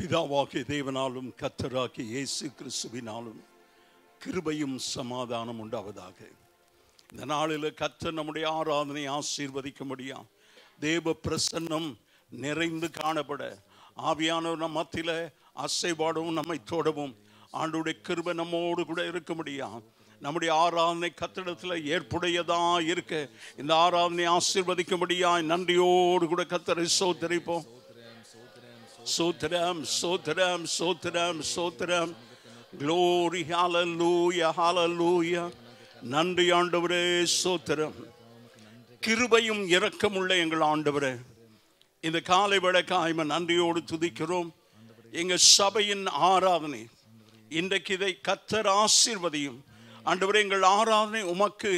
பிதாவாகிய தேவனாலும் கர்த்தராகிய இயேசு கிறிஸ்துவினாலும் கிருபையும் சமாதானம் உண்டாவதாக. இந்த நாளில் கர்த்தர் நம்முடைய ஆராதனை ஆசீர்வதிக்கும்படியா தேவ பிரசன்னம் நிறைந்து காணப்பட ஆவியானவர் நம் மத்தியில் அசைபாடவும் நம்மை தோடவும் ஆண்டுடைய கிருபை நம்மோடு கூட இருக்கும்படியா நம்முடைய ஆராதனை கர்த்தரிடத்தில் ஏற்புடையதா இருக்க இந்த ஆராதனை ஆசீர்வதிக்கும்படியா நன்றியோடு கூட கர்த்தரை ஸ்தோத்திரிப்போம். சோத்ரம் சோத்ரம் சோத்ரம் சோத்ரம். Glory, hallelujah, hallelujah. நன்றி ஆண்டவரே, சோத்திரம். கிருபையும் இரக்கமுள்ள எங்கள் ஆண்டவரே, இந்த காலை வேளைக்காய் நன்றியோடு துதிக்கிறோம். எங்கள் சபையின் ஆராதனை இன்றைக்கு இதை கர்த்தர் ஆசீர்வதியும் ஆண்டவரே. எங்கள் ஆராதனை உமக்கு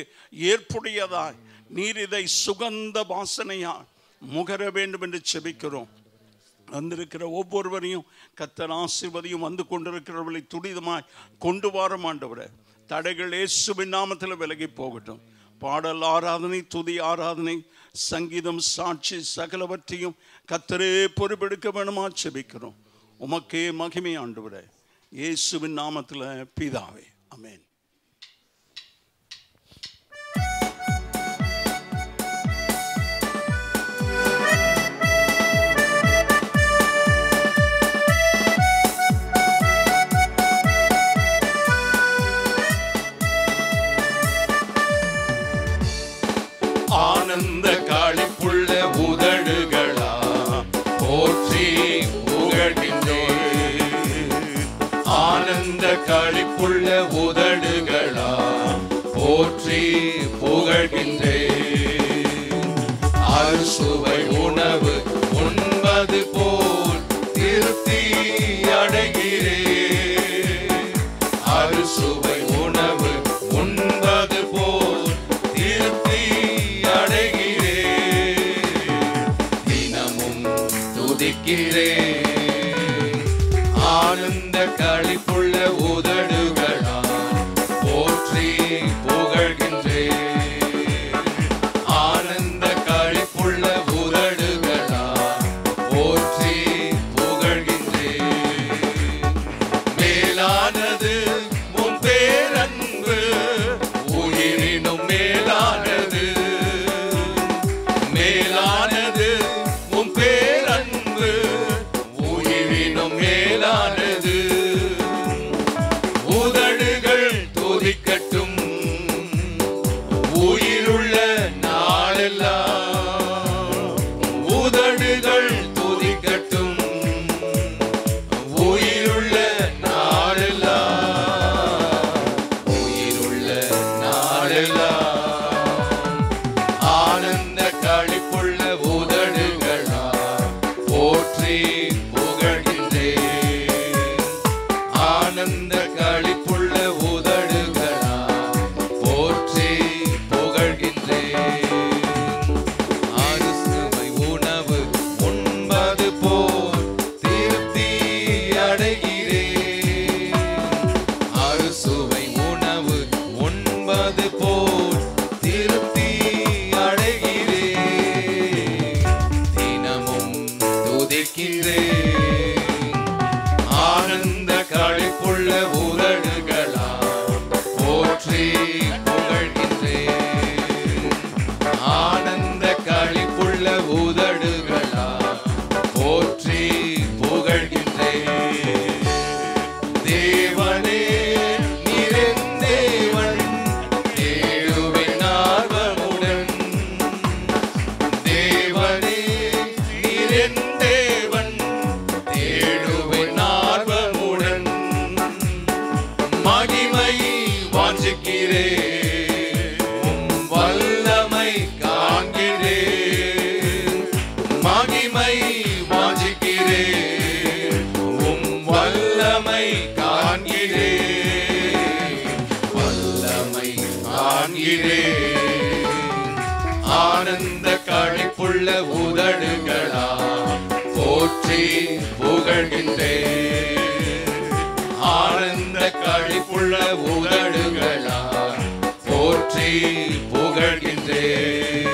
ஏற்புடையதாய் நீர் இதை சுகந்த வாசனையாய் முகர வேண்டும் என்று செபிக்கிறோம். வந்திருக்கிற ஒவ்வொருவரையும் கர்த்தர் ஆசீர்வதியும். வந்து கொண்டிருக்கிறவர்களை துரிதமாய் கொண்டு வர ஆண்டவரே. தடைகள் இயேசுவின் நாமத்தில் விலகி போகட்டும். பாடல் ஆராதனை, துதி ஆராதனை, சங்கீதம், சாட்சி சகலவற்றையும் கர்த்தரே பொறுப்பெடுக்க வேணுமா செபிக்கிறோம். உமக்கே மகிமை ஆண்டவரே, இயேசுவின் நாமத்தில் பிதாவே, ஆமென். ஆனந்த களிப்புள்ள உதடுகளா போற்றி புகழ்கின்றேன். ஆனந்த களிப்புள்ள உதடுகளா போற்றி புகழ்கின்றேன். அறுசுவை உணவு உண்பது போல் திருப்தி அடைகிறேன். அறுசுவை உணவு உண்பது போல் திருப்தி ஆனந்த களிப்புள்ள உதடுகளா போற்றி புகழ்கின்றேன். ஆனந்த களிப்புள்ள உதடுகளா போற்றி புகழ்கின்றேன். மேலானது உன் பேரன்பு, உயிரினும் மேலானது. மேலானது உன் பேரன்பு, உயிரினும் மேலானது. உதடுகள் துதிக்கட்டும் உயிருள்ள நாளெல்லாம். உதடுகள் துதிக்கட்டும் உயிருள்ள நாளெல்லாம். உயிருள்ள நாளெல்லாம். ஆனந்த களிப்புள்ள உதடுகளா போற்றி புகழ்கின்றேன். ஆனந்த களிப்புள்ள உதடுகளா போற்றி புகழ்கின்றேன். அறுசுவை உணவு உண்பது போல் திருப்தி அடைகிறேன். அறுசுவை உணவு உண்பது போல் திருப்தி அடைகிறேன். தினமும் துதிக்கிறேன். ஆனந்த களிப்புள்ள உதடுகளா போற்றி புகழ்கின்றேன். ஆனந்த களிப்புள்ள உதடுகளா போற்றி புகழ்கின்றேன். தேவனே நீரென் தேவன், தேடுவேன் ஆர்வமுடன். தேவனே நீரென் தேவன், தேடுவேன் ஆர்வமுடன். மகிமை வாஞ்சிக்கிறேன், உம் வல்லமை காண்கிறேன். மகிமை வாஞ்சிக்கிறேன், உம் வல்லமை காண்கிறேன். வல்லமை காண்கிறேன். ஆனந்த களிப்புள்ள உதடுகளா போற்றி புகழ்கின்றேன். ஆனந்த களிப்புள்ள உதடுகளா போற்றி புகழ்கின்றேன்.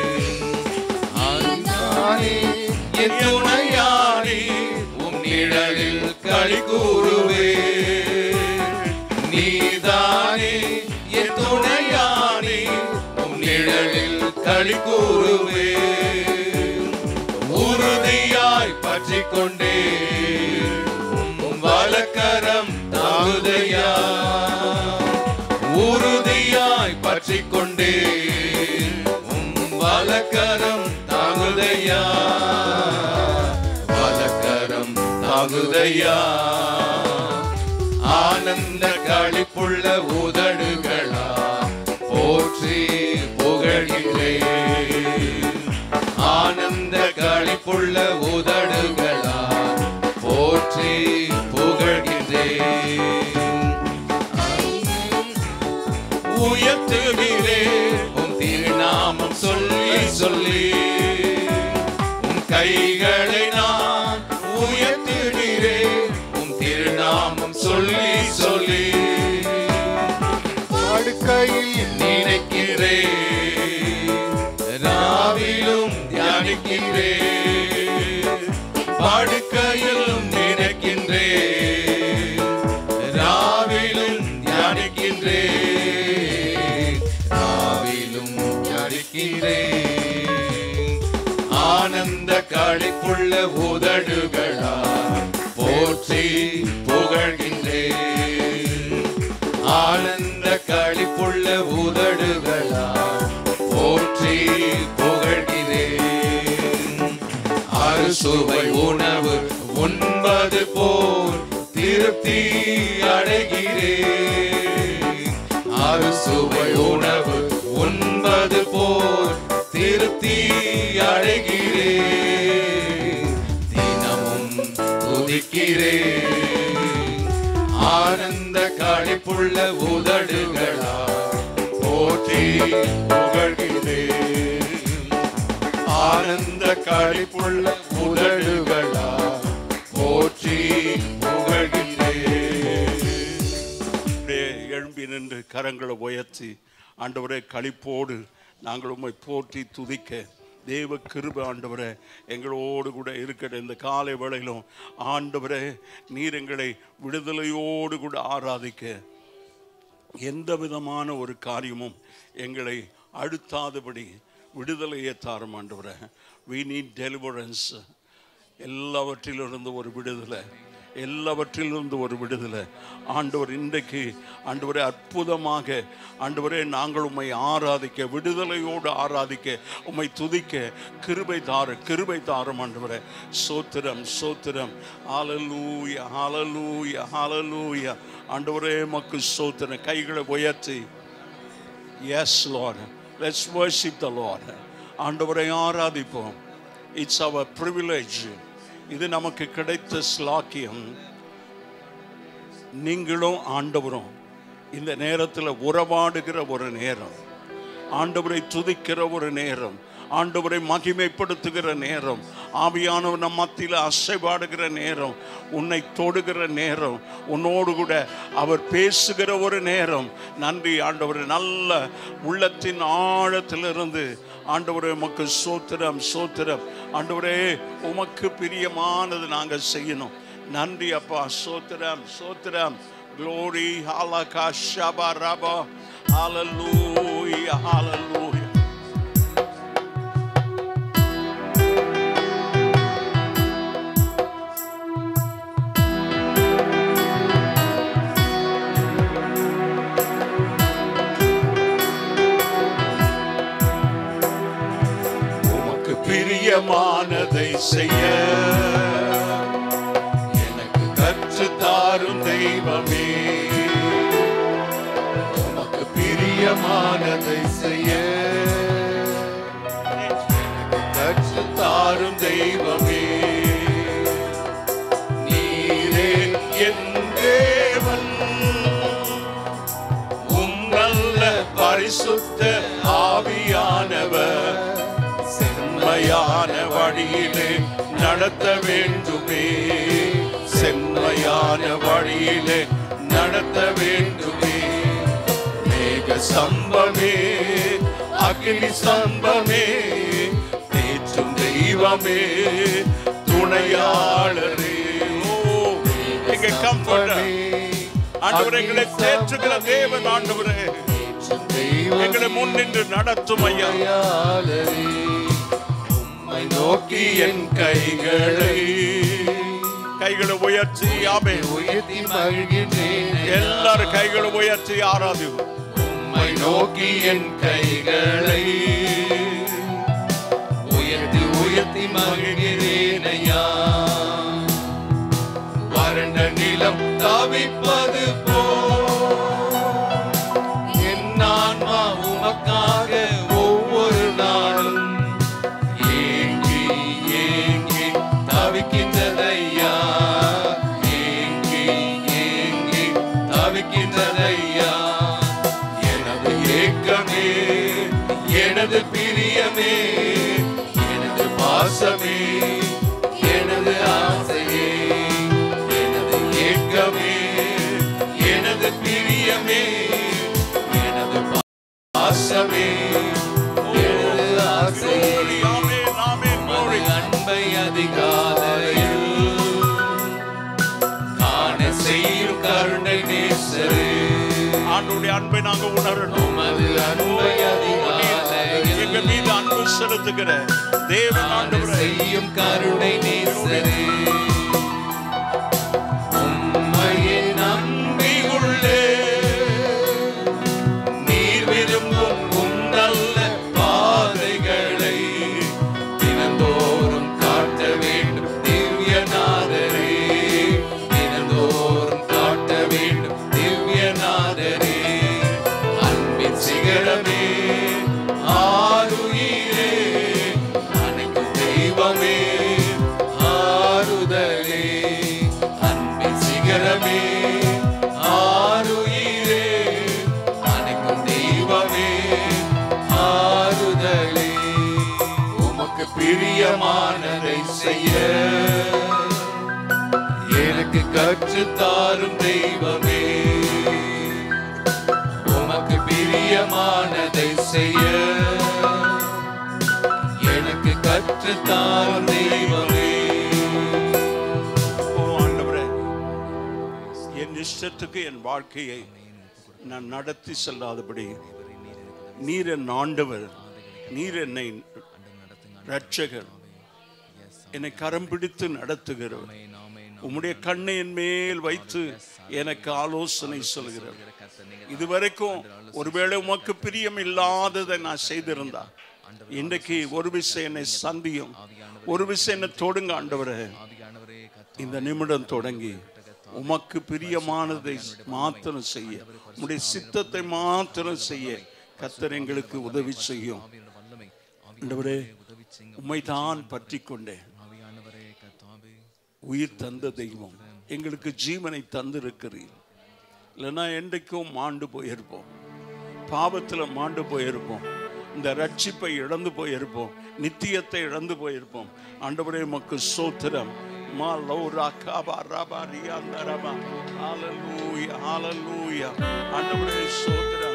என் துணையானே உம் நிழலில் களி கூறுவே. உறுதியாய் பற்றி கொண்டே வலக்கரம் தாங்குதையா. உறுதியாய் பற்றி கொண்டே வலக்கரம் தாங்குதையா. வலக்கரம் தாங்குதையா. ஆனந்த களிப்புள்ள உதடுகளா போற்றி புகழ்கிறேன். ஆனந்த களிப்புள்ள உதடுகளா போற்றி புகழ்கிறேன். உயர்த்துகிறேன் உம் திருநாமம் சொல்லி சொல்லி. உம் கைகளை நான் உயர்த்துகிறேன் உம் திருநாமம் சொல்லி சொல்லி. படுக்கையில் நினைக்கிறேன் ராவிலும் தியானிக்கிறேன். படுக்கையிலும் நினைக்கின்றேன் ராவிலும் தியானிக்கின்றேன். ராவிலும் தியானிக்கிறேன். ஆனந்த களிப்புள்ள உதடுகளா போற்றி புகழ்கின்றேன். ஆனந்த களிப்புள்ள உதடுகளா போற்றி புகழ்கிறேன். அறுசுவை உணவு உண்பது போல் திருப்தி அடைகிறேன். அறுசுவை உணவு உண்பது போல் திருப்தி அடைகிறேன். தினமும் துதிக்கிறேன். ஆனந்த களிப்புள்ள உதடுகளா போற்றி புகழ்கிறேன். ஆனந்த களிப்புள்ள உதடுகளா போற்றி புகழ்கிறேன். எழும்பி நின்று கரங்களை உயர்த்தி ஆண்டவரே களிப்போடு நாங்கள் உம்மை போற்றி துதிக்க தேவ கிருபை ஆண்டவரே எங்களோடு கூட இருக்கிற இந்த காலை வேளையிலும் ஆண்டவரே நீர் எங்களை விடுதலையோடு கூட ஆராதிக்க எந்த விதமான ஒரு காரியமும் எங்களை அழுத்தாதபடி விடுதலையை தாரும் ஆண்டவரே. we need deliverance. எல்லாவற்றிலிருந்து ஒரு விடுதலை, எல்லாவற்றிலிருந்து ஒரு விடுதலை ஆண்டவர் இன்றைக்கு ஆண்டவரே அற்புதமாக ஆண்டவரே நாங்கள் உம்மை ஆராதிக்க விடுதலையோடு ஆராதிக்க உம்மை துதிக்க கிருபை தாரும் ஆண்டவரே. சோத்திரம் சோத்திரம். ஹல்லேலூயா ஹல்லேலூயா ஹல்லேலூயா. ஆண்டவரே மக்கு சோத்திரம். கைகளை உயர்த்தி yes Lord, let's worship the Lord. ஆண்டவரை ஆராதிப்போம். It's our privilege. இது நமக்கு கிடைத்த ஸ்லாக்கியம். நீங்களும் ஆண்டவரும் இந்த நேரத்தில் உறவாடுகிற ஒரு நேரம், ஆண்டவரை துதிக்கிற ஒரு நேரம், ஆண்டவரை மகிமைப்படுத்துகிற நேரம், ஆவியானவர் நம் மத்தியில் அசைபாடுகிற நேரம், உன்னை தொடுகிற நேரம், உன்னோடு கூட அவர் பேசுகிற ஒரு நேரம். நன்றி ஆண்டவரே. நல்ல உள்ளத்தின் ஆழத்திலிருந்து ஆண்டவரே உமக்கு சோத்திரம் சோத்திரம். ஆண்டவரே உமக்கு பிரியமானது நாங்கள் செய்யணும். நன்றி அப்பா. சோத்திரம் சோத்திரம். Glory halaka shaba raba. Hallelujah hallelujah. பிரியமானதை செய்ய எனக்கு கற்றுத்தாரும் தெய்வமே. உமக்கு பிரியமானதை செய்ய எனக்கு கற்றுத்தாரும் தெய்வமே. நீரே என் தேவன், உம் நல்ல பரிசுத்த ஆவியானவர் செம்மையான வழியிலே நடத்த வேண்டுமே. செம்மையான வழியிலே நடத்த வேண்டுமே. மேக சம்பமே அக்னி சம்பமே தேற்றும் தெய்வமே துணையாளரே. எங்க கம்பெனி ஆண்டவரை எங்களை தேற்றுகிற தேவன் ஆண்டவரே. எங்களை முன்னின்று நடத்தும் ஐயா. உம்மை நோக்கி என் கைகளை உயர்த்தி ஆமே உயர்த்தி மகிழ்கின்றேன். எல்லாரும் கைகளை உயர்த்தி ஆராதி. உம்மை நோக்கி என் கைகளை உயர்த்தி உயர்த்தி மகிழ்கிறேன் ஐயா. வறண்ட நிலம் தவிப்பது என் ஆன்மா உமக்காக ஒவ்வொரு நாளும் ஏங்கி ஏங்கி தவிக்கின்றதையா. ஏங்கி ஏங்கி தவிக்கின்றதையா. எனது ஏக்கமே, எனது பிரியமே, எனது பாசமே, எனது ஆசையே, எனது ஏக்கமே, எனது பிரியமே, எனது பாசமே, எனது ஆசையே, உமது அன்பை அதிகாலையில் காண செய்யும் கருணை நேசரே. ஆண்டவருடைய அன்பை நாங்கள் உணரணும். உமது அன்பை அதிகாலையில் எங்கள் மீது அன்பு செலுத்துகிற தேவன் ஆண்டவரே செய்யும் கருணை நேசரே. உம்மையே நம்பியுள்ளே நீர் விரும்பும் உம் நல்ல பாதைகளை தினந்தோறும் காட்ட வேண்டும் திவ்யநாதரே. தினந்தோறும் காட்ட வேண்டும் திவ்யநாதரே. அன்பின் சிகரமே, ஆருயிரே, அனைக்கும் தெய்வமே, ஆறுதலே. அன்பின் சிகரமே, ஆருயிரே, அனைக்கும் தெய்வமே, ஆறுதலே. உமக்கு பிரியமானதை செய்ய எனக்கு கற்றுத்தாரும் தெய்வமே. உமக்கு பிரியமானதை செய்ய எனக்கு கற்றுத்தாரும் தெய்வமே. ஓ ஆண்டவரே, என் இஷ்டத்துக்கு என் வாழ்க்கையை நான் நடத்தி செல்லாதபடி நீர் என் ஆண்டவர், நீர் என்னை இரட்சகர், என்னை கரம் பிடித்து நடத்துகிறவர், உம்முடைய கண்ணை என் மேல் வைத்து எனக்கு ஆலோசனை சொல்கிறார். இதுவரைக்கும் ஒருவேளை உமக்கு பிரியம் இல்லாததை நான் செய்திருந்தா, இன்றைக்கு ஒரு விஷயம் என்னை சந்தியும், ஒரு விஷயம் என்னை தொடுங்க ஆண்டவரே. இந்த நிமிடம் தொடங்கி உமக்கு பிரியமானதை மாத்திரம் செய்ய, உம்முடைய சித்தத்தை மாத்திரம் செய்ய கர்த்தர் எங்களுக்கு உதவி செய்யும். ஆண்டவரே, உம்மை தான் பற்றி கொண்டேன். உயிர் தந்த தெய்வம், எங்களுக்கு ஜீவனை தந்திருக்கிறீர். இல்லைன்னா என்றைக்கும் மாண்டு போயிருப்போம், பாவத்தில் மாண்டு போயிருப்போம், இந்த ரட்சிப்பை இழந்து போயிருப்போம், நித்தியத்தை இழந்து போயிருப்போம். ஆண்டவரே உமக்கு ஸ்தோத்திரம். ஆண்டவரே ஸ்தோத்திரம்.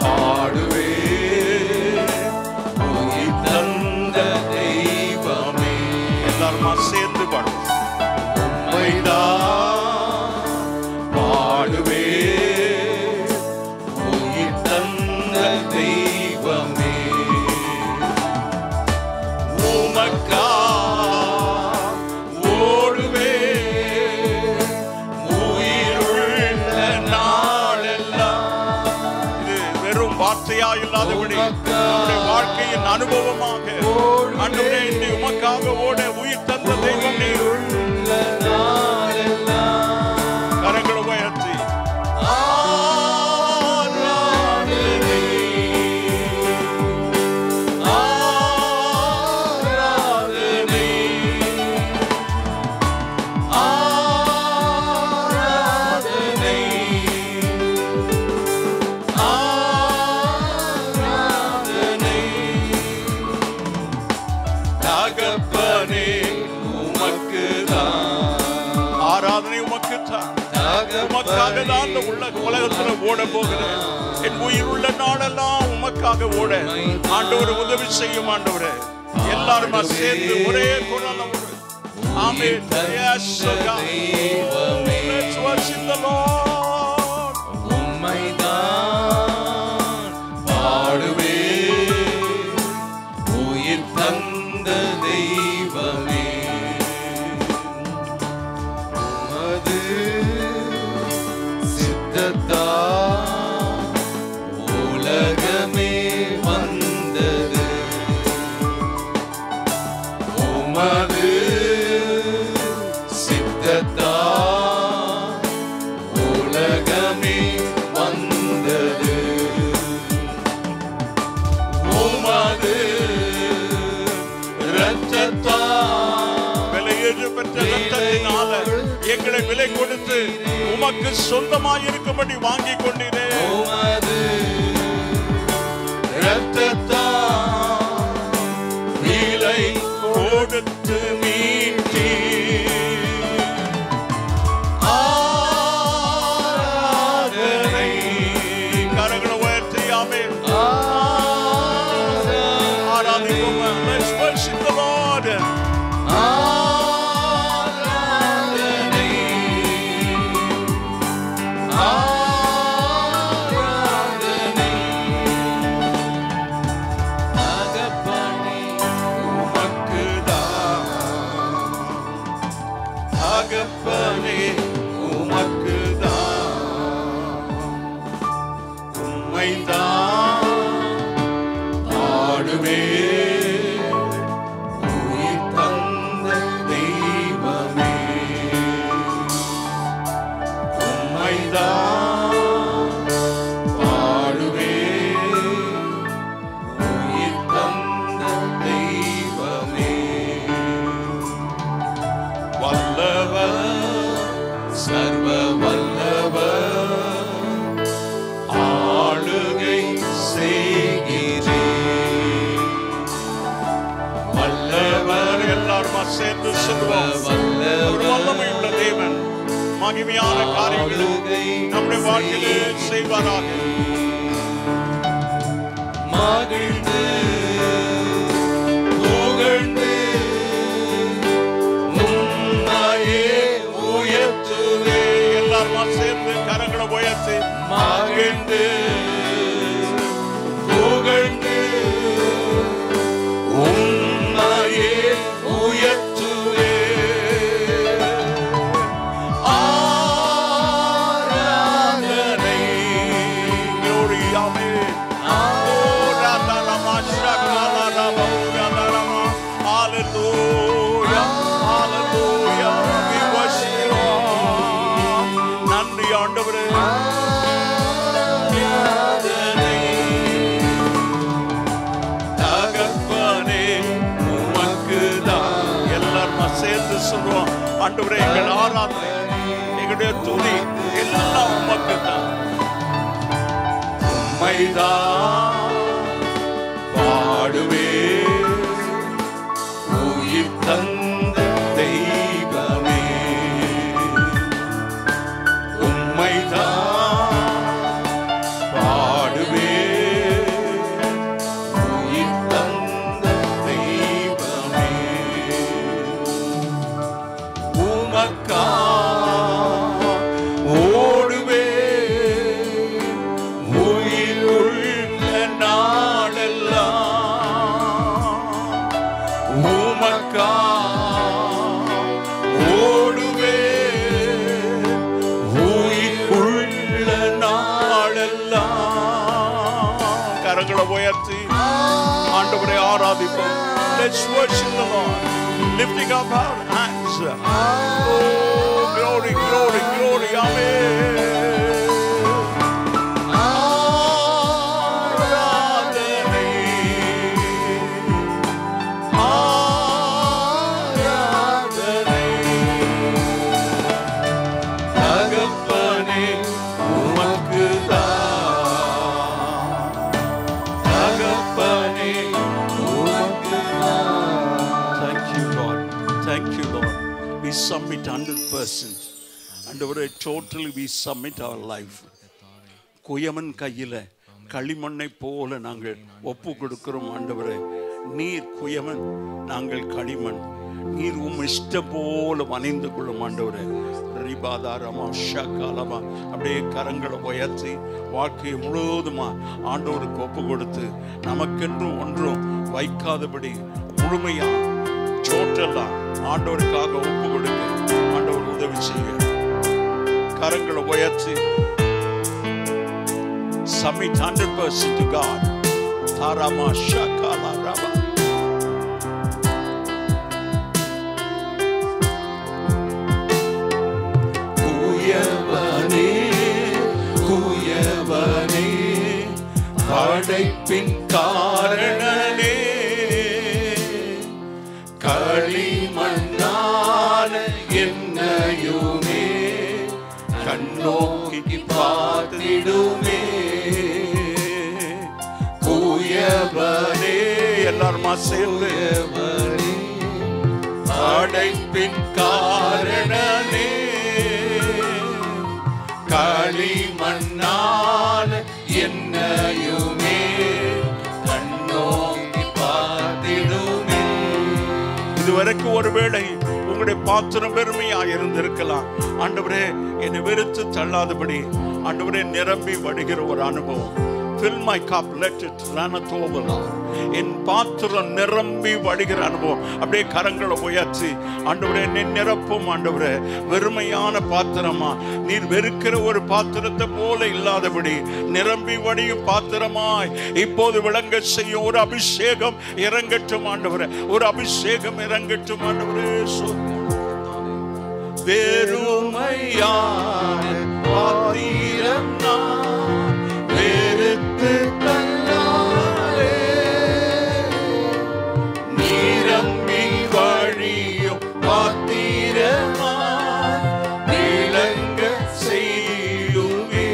பாடுவே உயிர் தந்த தெய்வமே. எல்லாரும் சேர்ந்து பாடுவோம். பாடுவே உயிர் தந்த தெய்வமே. உமக்கா ஓடுவே உயிருள்ள நாளெல்லாம். இது வெறும் வார்த்தையா இல்லாதபடி நம்முடைய வாழ்க்கையின் அனுபவமாக ஆண்டவரே, இன்னை உமக்காக ஓட உயிர் தந்த தெய்வம் நீர். கரங்களை உயர்த்தி ஆராதனை ஆராதனை ஆராதனை ஆராதனை. தகப்பனே உமக்கு உமக்காக தான் இந்த உலகத்துல ஓட போகிறேன். என் உயிர் உள்ள நாளெல்லாம் உமக்காக ஓட ஆண்டவர் உதவி செய்யும். ஆண்டவரே எல்லாரும் சேர்ந்து ஒரே குரல் ஆமென். Yes, God. Let's worship the Lord. உம்மைதான் பாடுவே உயிர் தந்த தெய்வமே, உமது சித்தத்தால் உலகமே வந்தது, உமது சித்தத்தால் உலகமே வந்தது, உமது இரத்தத்தால் விலையேறு பெற்ற இரத்தத்தினால எங்களை விலை கொடுத்து உமக்கு சொந்தமாயிருக்கும்படி வாங்கி கொண்டீரே. உமது இரத்தத்தால் விலை கொடுத்து மீட்டீ. ஆராதனை கரங்களை உயர்த்தி ஆமென். ஆராதிப்போம். Let's worship the Lord. ஆராதனை ஆராதனை தகப்பனே உமக்குதான், தகப்பனே உமக்குதான், உம்மைதான் பாடுவே உயிர் தந்த தெய்வமே, உம்மைதான் பாடுவே உயிர் தந்த தெய்வமே, வல்லவர் சர்வ வல்லவர் ஆளுகை செய்கிறே, வல்லவர். எல்லாரும் சேர்ந்து சொல்லுவோம். ஒரு வல்லமை உள்ள தேவன் மகிமையான காரியங்களை நம்முடைய வாழ்க்கையிலே செய்வாராக. மகிழ்ந்து புகழ்ந்து உம்மையே உயர்த்துவே, எல்லாரும் சேர்ந்து கரங்களை உயர்த்தி மகிழ்ந்து புகழ்ந்து உம்மையே உயர்த்துவே, ஆராதனை glory, amen. Hallelujah, hallelujah. We worship you, Lord. நன்றி ஆண்டவரே. தகப்பனே உமக்குதான். எல்லாரும் சேர்ந்து சொல்லுவோம். ஆண்டவரே எங்கள் ஆராதனை, எங்களுடைய துதி எல்லாம் உமக்குதான். உம்மைதான் பாடுவே உயிர் தந்த தெய்வமே, உம்மைதான் பாடுவே உயிர் தந்த தெய்வமே, உமக்கா ஓடுவே உயிர் உள்ள நாளெல்லாம், உமக்கா ஓடுவே உயிர் உள்ள நாளெல்லாம். கரங்களை உயர்த்தி ஆண்டவரை ஆராதிப்போம். Let's worship the Lord, lifting up our hands. Oh, glory, glory, glory, amen. ஆராதனை ஆராதனை தகப்பனே உமக்குதான், தகப்பனே உமக்குதான். Thank you, Lord. Thank you, Lord. We submit 100%. ஆண்டவரே, totally we submit our life. குயவன் கையில் களிமண்ணை போல நாங்கள் ஒப்பு கொடுக்கிறோம் ஆண்டவரே. நீர் குயவன், நாங்கள் களிமண். நீர் இஷ்டம் போல வணைந்து கொள்ளும் ஆண்டவரே. ரிபாதாரமா ஷகாலமா அப்படியே கரங்களை உயர்த்தி வாழ்க்கையை முழுவதுமா ஆண்டவருக்கு ஒப்பு கொடுத்து நமக்கென்று ஒன்றும் வைக்காதபடி முழுமையா டோட்டலா ஆண்டவருக்காக ஒப்பு கொடுக்க ஆண்டவர் உதவி செய்ய. கரங்களை உயர்த்தி submit 100% to God. Tarama shakala raba. குயவனே குயவனே படைப்பின் காரணனே, களிமண்ணான என்னையுமே கண்ணோக்கி பார்த்திடுமே. குயவனே, எல்லாருமா சேர்ந்து படைப்பின் காரணனே, களிமண்ணான என்னையுமே கண்ணோக்கி பார்த்திடுமே. இதுவரைக்கும் ஒருவேளை உங்களுடைய பாத்திரம் பெருமையா இருந்திருக்கலாம். ஆண்டவரே, என்னை வெறுத்து தள்ளாதபடி ஆண்டவரே நிரம்பி வடிகிற ஒரு அனுபவம். Fill my cup, let it run over. என் பாத்திரம் நிரம்பி வடிகிற அனுபவம். அப்படியே கரங்களை உயர்த்தி ஆண்டவரே என்னை நிரப்பும் ஆண்டவரே. வெறுமையான பாத்திரமா, நீர் வெறுக்கிற ஒரு பாத்திரத்தை போல இல்லாதபடி நிரம்பி வடியும் பாத்திரமாய் இப்போது விளங்க செய்யும் ஒரு அபிஷேகம் இறங்கட்டும் ஆண்டவரே. ஒரு அபிஷேகம் இறங்கட்டும் ஆண்டவரே. வெறுமையான பாத்திரம் நான் வெறுத்து தள்ளாலே, நிரம்பி வழியும் பாத்திரமாய் விளங்க செய்யுமே.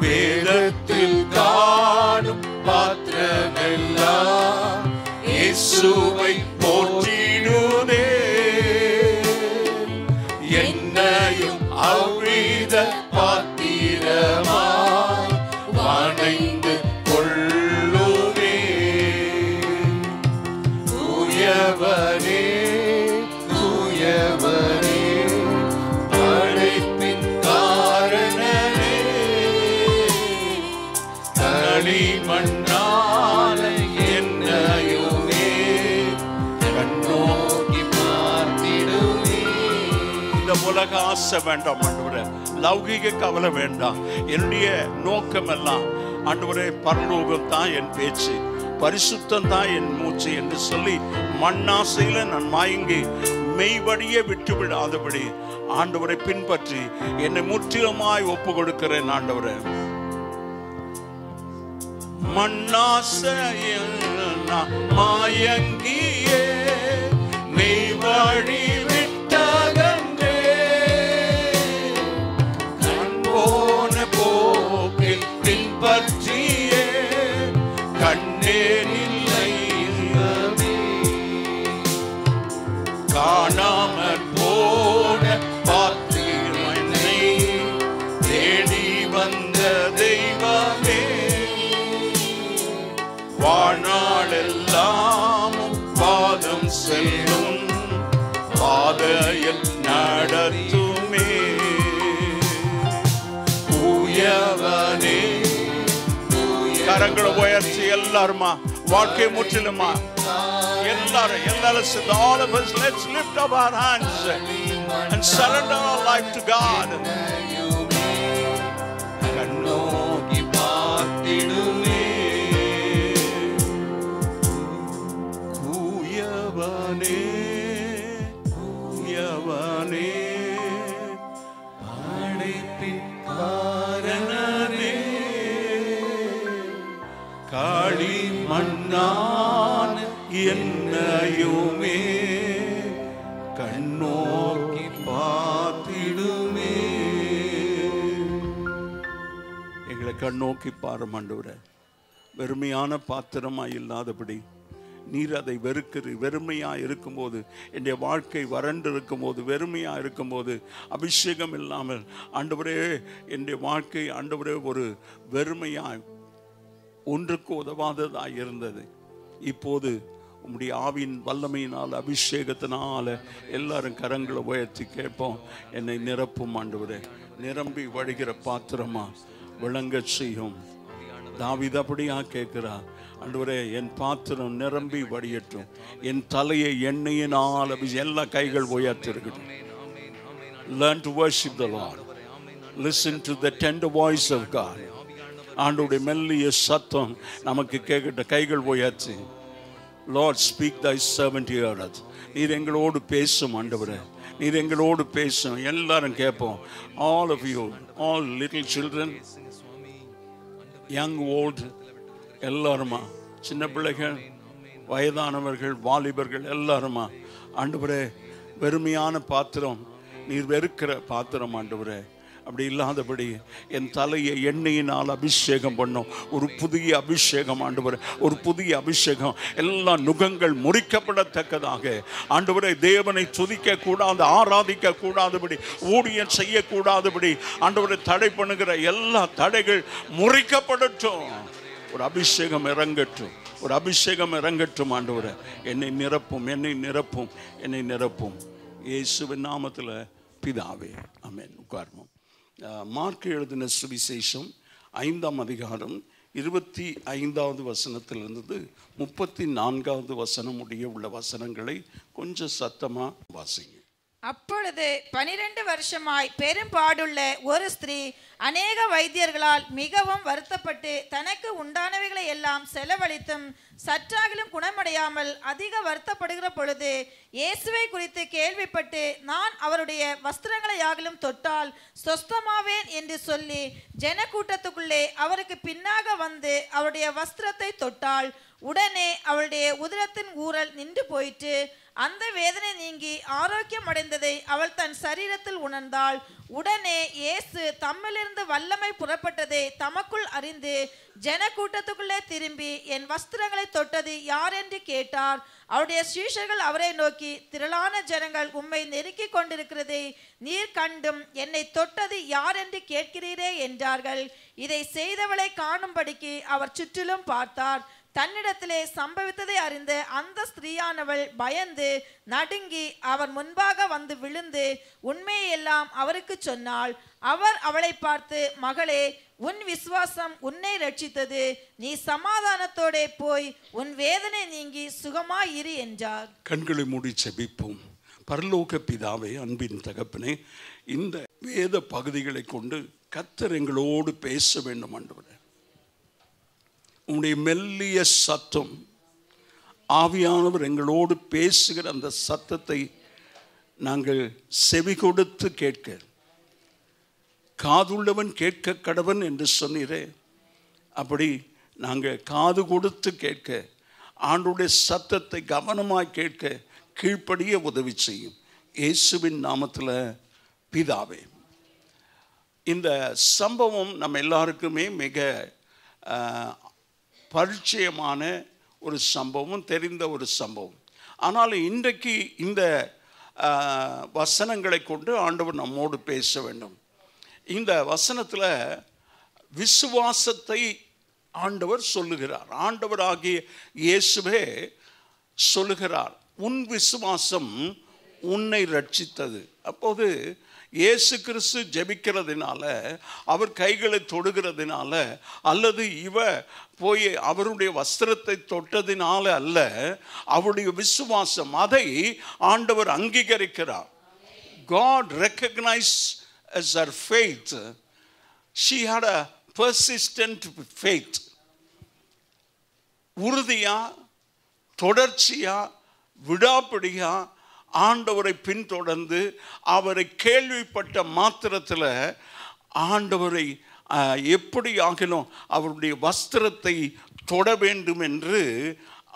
வேதத்தில் காணும் பாத்திரமெல்லாம் இயேசுவை போற்றிடுதே. என்னையும் அவ்வித பாத்திரமாய் வணைந்து கொள்ளுமே. குயவனே குயவனே படைப்பின் காரணனே, களிமண்ணான என்னையுமே கண்ணோக்கி பார்த்திடுமே. இந்த உலக ஆசை வேண்டாம் ஆண்டவரே, லௌகிக கவலை வேண்டாம். என்னுடைய நோக்கம் எல்லாம் ஆண்டவரே பரலோகம் தான் என் பேச்சு, பரிசுத்தம் தான் என் மூச்சு என்று சொல்லி மண்ணாசையில நான் மயங்கி மெய்வடிய விட்டு விடாதபடி ஆண்டவரை பின்பற்றி என்னை முற்றிலுமாய் ஒப்பு கொடுக்கிறேன் ஆண்டவரே. மண்ணாசையில் நான் மயங்கியே மெய்வழி விட்டகன்றே, கண்போன போக்கில் பின்பற்றியே கண்டேனில்லை இன்பமே. காணாமற் போன பாத்திரனை தேடி வந்த தெய்வமே, வாழ்நாளெல்லாமும் பாதம் செல்லும் பாதையில் நடத்துமே. குயவனே கரங்களை உயர்த்தி எல்லாருமா வாழ்க்கை முற்றிலுமா எல்லாரும் all of us, let's lift up our hands and surrender our life to God. கண்ணோக்கி பார்த்திடுமே. குயவனே குயவனே படைப்பின் காரணனே, களிமண்ணான என்னையுமே கண்ணோக்கி பார்த்திடுமே. எங்களை கண்ணோக்கி பாரும் ஆண்டவரே. வெறுமையான பாத்திரமாய் இல்லாதபடி நீர் அதை வெறுக்கிறீர். வெறுமையாக இருக்கும்போது, என்னுடைய வாழ்க்கை வறண்டு இருக்கும்போது, வெறுமையாக இருக்கும்போது, அபிஷேகம் இல்லாமல் ஆண்டவரே என்னுடைய வாழ்க்கை ஆண்டவரே ஒரு வெறுமையாய் ஒன்றுக்கு உதவாததாக இருந்தது. இப்போது உம்முடைய ஆவியின் வல்லமையினால், அபிஷேகத்தினால எல்லாரும் கரங்களை உயர்த்தி கேட்போம். என்னை நிரப்பும் ஆண்டவரே, நிரம்பி வழிகிற பாத்திரமா விளங்க செய்யும். தாவீது அப்படியா கேட்கிறார், ஆண்டவரே என் பாத்திரம் நிரம்பி வடியட்டும், என் தலையை எண்ணெயினால் எல்லா கைகள் உயர்த்திருக்கட்டும். Learn to worship the Lord. Listen to the tender voice of God. ஆண்டவருடைய மெல்லிய சத்தம் நமக்கு கேட்கட்ட. கைகள் உயர்த்தி, Lord speak thy servant heareth. நீர் எங்களோடு பேசும் ஆண்டவரே, நீர் எங்களோடு பேசும். எல்லாரும் கேட்போம். All of you, all little children, young old, எல்லாருமா, சின்ன பிள்ளைகள், வயதானவர்கள், வாலிபர்கள் எல்லாருமா, ஆண்டவரே வெறுமையான பாத்திரம், நீர் வெறுக்கிற பாத்திரம் ஆண்டவரே, அப்படி இல்லாதபடி என் தலையை எண்ணெயினால் அபிஷேகம் பண்ணும். ஒரு புதிய அபிஷேகம் ஆண்டவரே, ஒரு புதிய அபிஷேகம். எல்லா நுகங்கள் முறிக்கப்படத்தக்கதாக ஆண்டவரே, தேவனை துதிக்க கூடாது, ஆராதிக்க கூடாதபடி, ஊழியம் செய்யக்கூடாதபடி ஆண்டவரை தடை பண்ணுகிற எல்லா தடைகள் முறிக்கப்படட்டும். ஒரு அபிஷேகம் இறங்கட்டும், ஒரு அபிஷேகம் இறங்கட்டும் ஆண்டவரே. என்னை நிரப்பும், என்னை நிரப்பும், என்னை நிரப்பும். இயேசுவின் நாமத்தில் பிதாவே, ஆமென். உட்கார்வோம். மார்க் எழுதின சுவிசேஷம் 5ஆம் அதிகாரம் 25வது வசனத்திலிருந்து 34வது வசனம் முடிய உள்ள வசனங்களை கொஞ்சம் சத்தமா வாசிங்க. அப்பொழுது 12 வருஷமாய் பெரும்பாடுள்ள ஒரு ஸ்திரீ அநேக வைத்தியர்களால் மிகவும் வருத்தப்பட்டு தனக்கு உண்டானவைகளை எல்லாம் செலவழித்தும் சற்றாகிலும் குணமடையாமல் அதிக வருத்தப்படுகிற பொழுது இயேசுவை குறித்து கேள்விப்பட்டு, நான் அவருடைய வஸ்திரங்களையாகிலும் தொட்டால் சொஸ்தமாவேன் என்று சொல்லி ஜனக்கூட்டத்துக்குள்ளே அவருக்கு பின்னாக வந்து அவருடைய வஸ்திரத்தை தொட்டாள். உடனே அவளுடைய உதரத்தின் ஊறல் நின்று போயிற்று. அந்த வேதனை நீங்கி ஆரோக்கியம் அடைந்ததை அவள் தன் சரீரத்தில் உணர்ந்தாள். உடனே இயேசு தம்மிலிருந்து வல்லமை புறப்பட்டதை தமக்குள் அறிந்து ஜனக்கூட்டத்துக்குள்ளே திரும்பி, என் வஸ்திரங்களை தொட்டது யார் என்று கேட்டார். அவருடைய சீஷர்கள் அவரை நோக்கி, திரளான ஜனங்கள் உம்மை நெருக்கி கொண்டிருக்கிறதை நீர் கண்டும் என்னை தொட்டது யார் என்று கேட்கிறீரே என்றார்கள். இதை செய்தவளை காணும்படிக்கு அவர் சுற்றிலும் பார்த்தார். தன்னிடத்திலே சம்பவித்ததை அறிந்த அந்த ஸ்திரீயானவள் பயந்து நடுங்கி அவர் முன்பாக வந்து விழுந்து உண்மையை எல்லாம் அவருக்கு சொன்னாள். அவர் அவளை பார்த்து, மகளே, உன் விசுவாசம் உன்னை ரட்சித்தது, நீ சமாதானத்தோட போய் உன் வேதனை நீங்கி சுகமாயிரு என்றார். கண்களை மூடி செபிப்போம். பரலோக பிதாவே, அன்பின் தகப்பனே, இந்த வேத பகுதிகளை கொண்டு கர்த்தர் எங்களோடு பேச வேண்டும் ஆண்டவரே. உம்முடைய மெல்லிய சத்தம், ஆவியானவர் எங்களோடு பேசுகிற அந்த சத்தத்தை நாங்கள் செவி கொடுத்து கேட்க, காதுள்ளவன் கேட்க கடவன் என்று சொன்னீரே, அப்படி நாங்கள் காது கொடுத்து கேட்க, ஆண்டவருடைய சத்தத்தை கவனமாய் கேட்க, கீழ்ப்படிய உதவி செய்யும். இயேசுவின் நாமத்தில் பிதாவே. இந்த சம்பவம் நம்ம எல்லாருக்குமே மிக பரிச்சயமான ஒரு சம்பவம், தெரிந்த ஒரு சம்பவம். ஆனால் இன்றைக்கு இந்த வசனங்களை கொண்டு ஆண்டவர் நம்மோடு பேச வேண்டும். இந்த வசனத்தில் விசுவாசத்தை ஆண்டவர் சொல்லுகிறார். ஆண்டவராகிய இயேசுவே சொல்லுகிறார், உன் விசுவாசம் உன்னை ரட்சித்தது. அப்போது இயேசு கிறிஸ்து ஜெபிக்கிறதுனால, அவர் கைகளை தொடுகிறதுனால, அல்லது இவ போய் அவருடைய வஸ்திரத்தை தொட்டதினால அல்ல, அவருடைய விசுவாசம், அதை ஆண்டவர் அங்கீகரிக்கிறார். God recognized as her faith. She had a persistent faith. உறுதியா, தொடர்ச்சியா, விடாப்பிடியா ஆண்டவரை பின்தொடர்ந்து அவரை கேள்விப்பட்ட மாத்திரத்தில் ஆண்டவரை எப்படி ஆகிலும் அவருடைய வஸ்திரத்தை தொட வேண்டும் என்று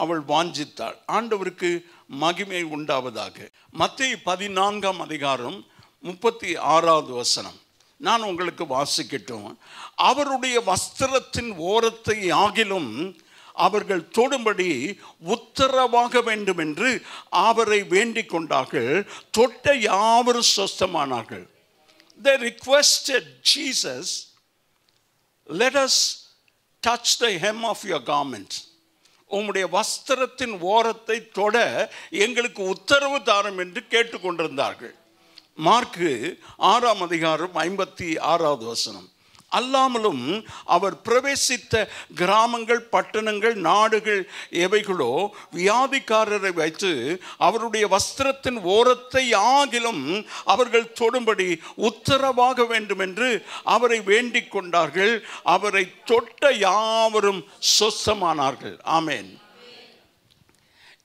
அவள் வாஞ்சித்தாள். ஆண்டவருக்கு மகிமை உண்டாவதாக. மத்தேயு 14ஆம் அதிகாரம் 36வது வசனம் நான் உங்களுக்கு வாசிக்கட்டும். அவருடைய வஸ்திரத்தின் ஓரத்தை ஆகிலும் அவர்கள் தொடும்படி உத்தரவாக வேண்டும் என்று அவரை வேண்டிக் கொண்டார்கள். தொட்ட யாவரும் சொஸ்தமானார்கள். They requested Jesus, let us touch the hem of your garment. உம்முடைய வஸ்திரத்தின் ஓரத்தை தொட எங்களுக்கு உத்தரவு தாரும் என்று கேட்டுக்கொண்டிருந்தார்கள். மார்க்கு 6ஆம் அதிகாரம் 56வது வசனம். அல்லாமலும் அவர் பிரவேசித்த கிராமங்கள், பட்டணங்கள், நாடுகள் எவைகளோ வியாதிக்காரரை வைத்து அவருடைய வஸ்திரத்தின் ஓரத்தை ஆகிலும் அவர்கள் தொடும்படி உத்தரவாக வேண்டும் என்று அவரை வேண்டிக் கொண்டார்கள். அவரை தொட்ட யாவரும் சொஸ்தமானார்கள். ஆமென்.